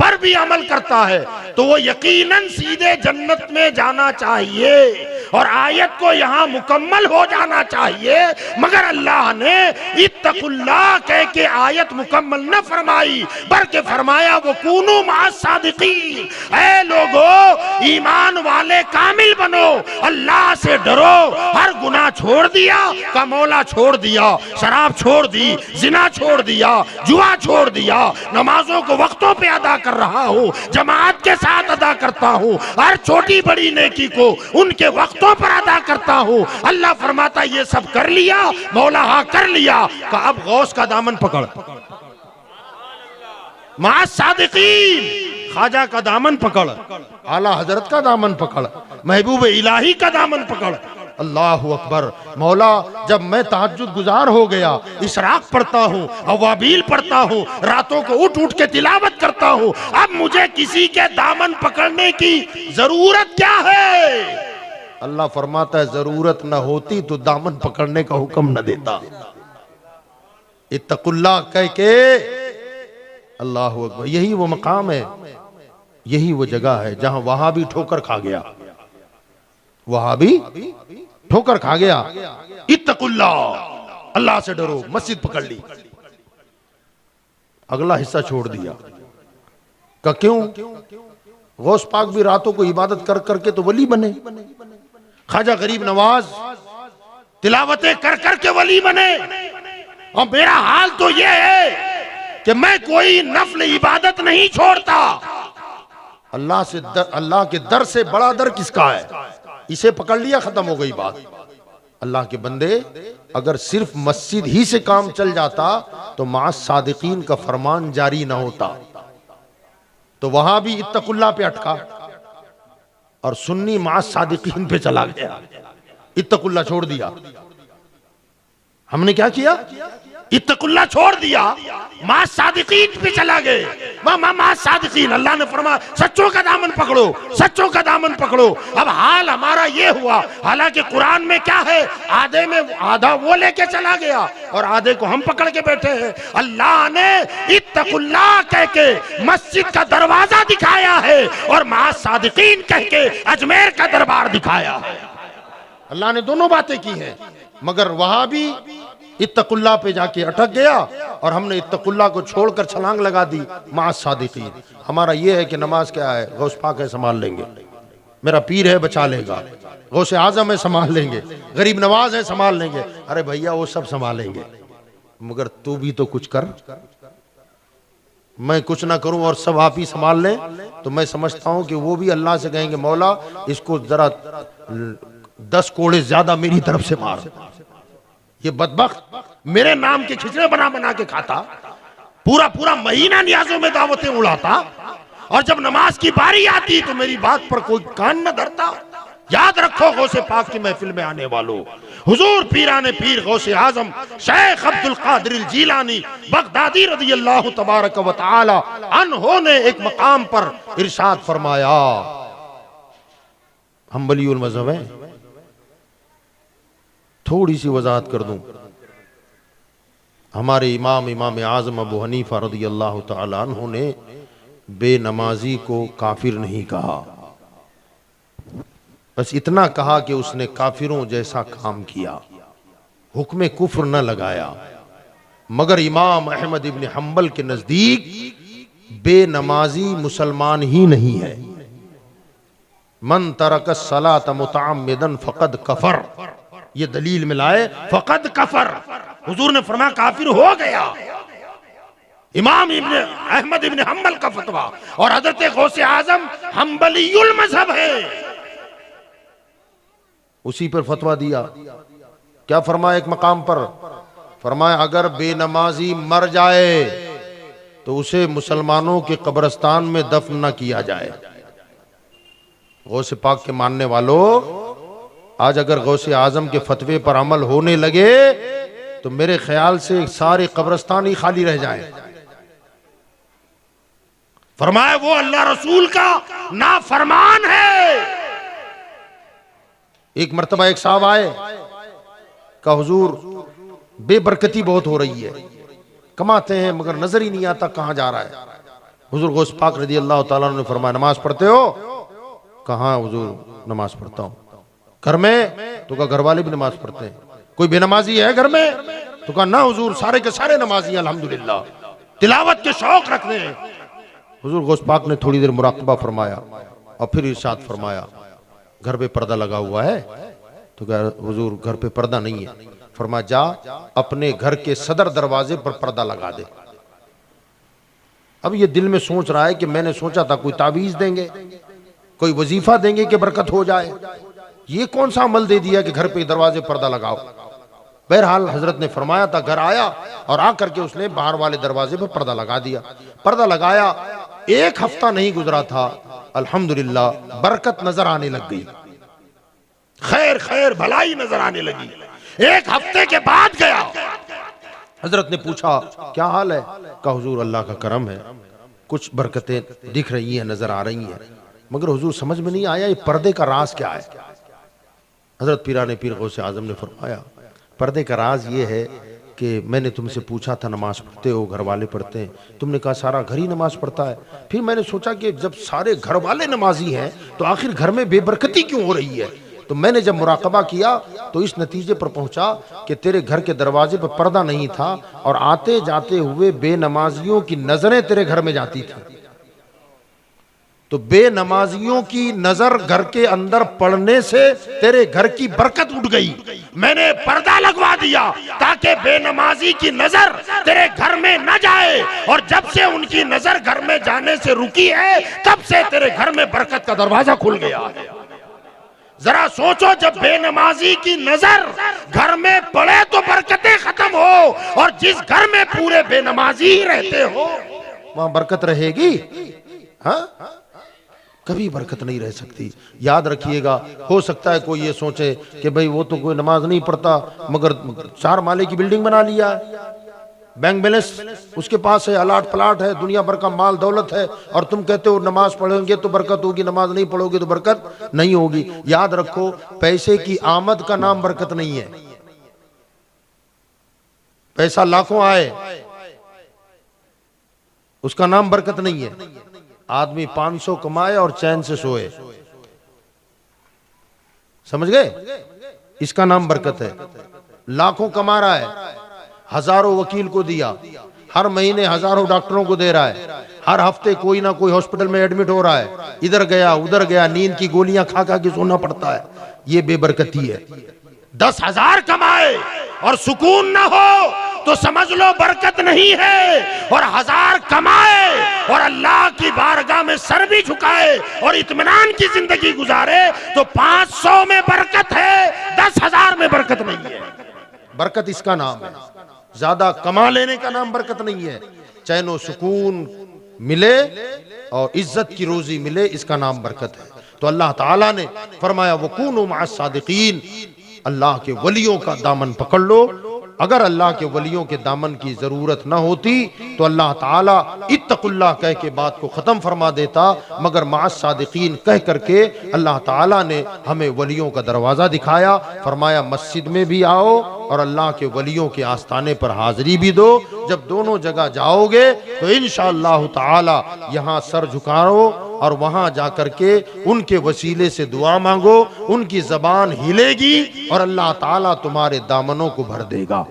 पर भी अमल करता है तो वो यकीनन सीधे जन्नत में जाना चाहिए। और आयत को यहाँ मुकम्मल हो जाना चाहिए, मगर अल्लाह ने इत्तकुल्लाह कह के आयत मुकम्मल न फरमाई, बल्कि फरमाया वो कूनू मअस सादिकीन, ऐ लोगो ईमान वाले कामिल बनो, अल्लाह से डरो। हर गुनाह छोड़ दिया का मौला छोड़ दिया, शराब छोड़ दी, जिना छोड़ दिया, जुआ छोड़ दिया, नमाजों को वक्तों पे अदा कर रहा हूँ, जमात के साथ अदा करता हूँ, हर छोटी बड़ी नेकी को उनके वक्तों पर अदा करता हूँ। अल्लाह फरमाता ये सब कर लिया, मौला हाँ कर लिया, का अब गौस का दामन पकड़, मअस सादिकीन ख्वाजा का दामन पकड़, आला हजरत का दामन पकड़, महबूब इलाही का दामन पकड़, अल्लाह अकबर। मौला जब मैं तहज्जुद गुजार हो गया, इशराक पढ़ता हूँ, अवाबील पढ़ता हूँ, रातों को उठ उठ के तिलावत करता हूँ, अब मुझे किसी के दामन पकड़ने की जरूरत क्या है? अल्लाह फरमाता है जरूरत न होती तो दामन पकड़ने का हुक्म न देता। इत्तकुल्लाह कह के अल्लाह अकबर। यही वो मकाम है, यही वो जगह है जहां वहां भी ठोकर खा गया, वहां भी ठोकर खा गया। इत्तकुल्लाह, अल्लाह से डरो, मस्जिद पकड़ ली, अगला हिस्सा छोड़ दिया। का क्यों? गौस पाक भी रातों को इबादत कर करके तो वली बने, ख्वाजा गरीब नवाज तिलावतें कर करके वली बने। और मेरा हाल तो यह है कि मैं कोई नफल इबादत नहीं छोड़ता। अल्लाह के दर से बड़ा दर किसका है? इसे पकड़ लिया, खत्म हो गई बात। अल्लाह के बंदे, अगर सिर्फ मस्जिद ही से काम चल जाता तो मास सादिकीन का फरमान जारी ना होता। तो वहां भी इत्तकुल्लाह पे अटका और सुन्नी मास सादिकीन पे चला गया, इत्तकुल्लाह छोड़ दिया। हमने क्या किया? इत्तकुल्लाह छोड़ दिया, मां सादिकीन पे चला गए। मां सादिकीन, अल्लाह ने फरमाया सच्चों का दामन पकड़ो, सच्चों का दामन पकड़ो। अब हाल हमारा ये हुआ, हालांकि कुरान में क्या है, आधे में आधा वो लेके चला गया और आधे को हम पकड़ के बैठे हैं। अल्लाह ने इत्तकुल्लाह कह के मस्जिद का दरवाजा दिखाया है और मां सादिकीन कह के अजमेर का दरबार दिखाया है। अल्लाह ने दोनों बातें की हैं, मगर वहां भी इत्तकुल्लाह पे जाके अटक गया और हमने इत्तकुल्लाह को छोड़कर छलांग लगा दी मास सादिकीन। हमारा ये है कि नमाज क्या है, गौस पाक है संभाल लेंगे, मेरा पीर है बचा लेगा, गौसे आजम है संभाल लेंगे, गरीब नवाज है संभाल लेंगे। अरे भैया वो सब संभालेंगे, मगर तू भी तो कुछ कर। मैं कुछ ना करूं और सब आप ही संभाल लें, तो मैं समझता हूं कि वो भी अल्लाह से कहेंगे मौला इसको जरा 10 कोड़े ज्यादा मेरी तरफ से मार। ये बदबख्त मेरे नाम के खिचड़े बना बना के खाता, पूरा पूरा महीना नियाजों में दावतें उड़ाता, और जब नमाज की बारी आती तो मेरी बात पर कोई कान न धरता। याद रखो गौसे पाक की महफिल में आने वालों, हुजूर पीराने पीर गौसे आजम शेख अब्दुल कादिर जीलानी बगदादी रज़ी अल्लाह तबारक व तआला अन्हो ने एक मकाम पर इरशाद फरमाया, हम वलीउल मज़हब हैं। थोड़ी सी वजाहत कर दूं, हमारे इमाम आजम अबू हनीफा रज़ी अल्लाह तआला अन्हु ने बेनमाजी को काफिर नहीं कहा, बस इतना कहा कि उसने काफिरों जैसा काम किया, हुक्म कुफ्र न लगाया। मगर इमाम अहमद इब्न हम्बल के नजदीक बेनमाजी मुसलमान ही नहीं है। मन तरक सलात मुतअम्मिदन फकद कफर, ये दलील में लाए फकद कफर, हुजूर ने फरमाया काफिर हो गया। इमाम इब्न अहमद इब्न हम्बल का फतवा, और हजरत गौसे आजम हम्बलीयुल मजहब है, उसी पर फतवा दिया। क्या फरमाया एक मकाम पर? फरमाया अगर बेनमाजी मर जाए तो उसे मुसलमानों के कब्रिस्तान में दफन न किया जाए। गौसे पाक के मानने वालों, आज अगर गौसे आजम के फतवे पर अमल होने लगे तो मेरे ख्याल से सारे कब्रिस्तान ही खाली रह जाएं। फरमाया वो अल्लाह रसूल का नाफरमान है। एक मर्तबा एक साहब आए, कहा हुजूर बेबरकती बहुत हो रही है, कमाते हैं मगर नजर ही नहीं आता कहां जा रहा है। हुजूर गौस पाक रज़ी अल्लाह तआला ने फरमाया नमाज पढ़ते हो? कहा हुजूर नमाज पढ़ता हूं। घर में? तो कहा घर वाले भी नमाज पढ़ते हैं। कोई बेनमाजी है घर में? तो कहा ना हुजूर सारे के सारे नमाजी अल्हम्दुलिल्लाह, तिलावत के शौक रखते हैं। हुजूर गौस पाक ने थोड़ी देर मुराकबा फरमाया और फिर इरशाद फरमाया घर पे पर्दा लगा हुआ है? तो कहा हुजूर घर पे पर्दा नहीं है। फरमाया जा अपने घर के सदर दरवाजे पर पर्दा लगा दे। अब ये दिल में सोच रहा है कि मैंने सोचा था कोई तावीज देंगे, कोई वजीफा देंगे कि बरकत हो जाए, ये कौन सा अमल दे दिया कि घर पे दरवाजे पर्दा लगाओ। बहरहाल हजरत ने फरमाया था, घर आया और आकर के उसने बाहर वाले दरवाजे पर पर्दा लगा दिया। पर्दा लगाया, एक हफ्ता नहीं गुजरा था, अल्हम्दुलिल्लाह बरकत नजर आने लग गई। खैर खैर भलाई नजर आने लगी। एक हफ्ते के बाद गया, हजरत ने पूछा क्या हाल है? कहा हुजूर अल्लाह का करम है, कुछ बरकतें दिख रही हैं, नजर आ रही हैं, मगर हुजूर समझ में नहीं आया ये पर्दे का राज क्या है। हजरत पीराने पीर गौसे आजम ने फरमाया पर्दे का राज ये है कि मैंने तुमसे पूछा था नमाज पढ़ते हो, घर वाले पढ़ते हैं, तुमने कहा सारा घर ही नमाज पढ़ता है। फिर मैंने सोचा कि जब सारे घर वाले नमाजी हैं तो आखिर घर में बेबरकती क्यों हो रही है? तो मैंने जब मुराकबा किया तो इस नतीजे पर पहुंचा कि तेरे घर के दरवाजे पर पर्दा नहीं था और आते जाते हुए बेनमाजियों की नजरें तेरे घर में जाती थी। तो बेनमाजियों की नजर घर के अंदर पड़ने से तेरे घर की बरकत उठ गई। मैंने पर्दा लगवा दिया ताकि बेनमाजी की नजर तेरे घर में न जाए, और जब से उनकी नजर घर में जाने से रुकी है तब से तेरे घर में बरकत का दरवाजा खुल गया है। जरा सोचो, जब बेनमाजी की नजर घर में पड़े तो बरकतें खत्म हो, और जिस घर में पूरे बेनमाजी ही रहते हो वहां बरकत रहेगी? हाँ, कभी बरकत नहीं रह सकती। याद रखिएगा, हो सकता है कोई ये सोचे कि भाई वो तो कोई नमाज नहीं पढ़ता मगर 4 माले की बिल्डिंग बना लिया है, बैंक बैलेंस उसके पास है, अलाट पलाट है, दुनिया भर का माल दौलत है, और तुम कहते हो नमाज पढ़ेंगे तो बरकत होगी, नमाज नहीं पढ़ोगे तो बरकत नहीं होगी। याद रखो, पैसे की आमद का नाम बरकत नहीं है। पैसा लाखों आए उसका नाम बरकत नहीं है। आदमी 500 कमाए और चैन से सोए, समझ गए, इसका नाम बरकत है। लाखों कमा रहा है, हजारों वकील को दिया, हर महीने हजारों डॉक्टरों को दे रहा है, हर हफ्ते कोई ना कोई हॉस्पिटल में एडमिट हो रहा है, इधर गया उधर गया, नींद की गोलियां खा खा के सोना पड़ता है, ये बेबरकती है। 10,000 कमाए और सुकून ना हो तो समझ लो बरकत नहीं है, और 1000 कमाए और अल्लाह की बारगाह में सर भी झुकाए और इत्मीनान की जिंदगी गुजारे तो 500 में बरकत है, 10,000 में बरकत नहीं है। बरकत इसका नाम है, ज्यादा कमा लेने का नाम बरकत नहीं है। चैन और सुकून मिले और इज्जत की रोजी मिले, इसका नाम बरकत है। तो अल्लाह ताला ने फरमाया वकूनु मअस सादिकीन, अल्लाह के वलियों का दामन पकड़ लो। अगर अल्लाह के वलियों के दामन की जरूरत न होती तो अल्लाह ताला इत्तकुल्लाह कह के बात को खत्म फरमा देता, मगर मअस सादिकीन कह करके अल्लाह ताला ने हमें वलियों का दरवाजा दिखाया। फरमाया मस्जिद में भी आओ और अल्लाह के वलियों के आस्थाने पर हाजिरी भी दो। जब दोनों जगह जाओगे तो इंशाअल्लाह ताला यहाँ सर झुकाओ और वहां जाकर के उनके वसीले से दुआ मांगो, उनकी जबान हिलेगी और अल्लाह ताला तुम्हारे दामनों को भर देगा।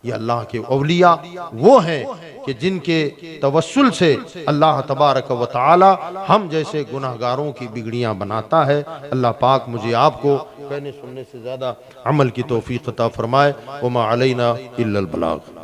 ये अल्लाह के औलिया वो हैं कि जिनके तवस्सुल से अल्लाह तबारक व तआला हम जैसे गुनाहगारों की बिगड़ियां बनाता है। अल्लाह पाक मुझे आपको कहने सुनने से ज्यादा अमल की तौफीक अता फरमाए। वमा अलैना इल्लल बलाग।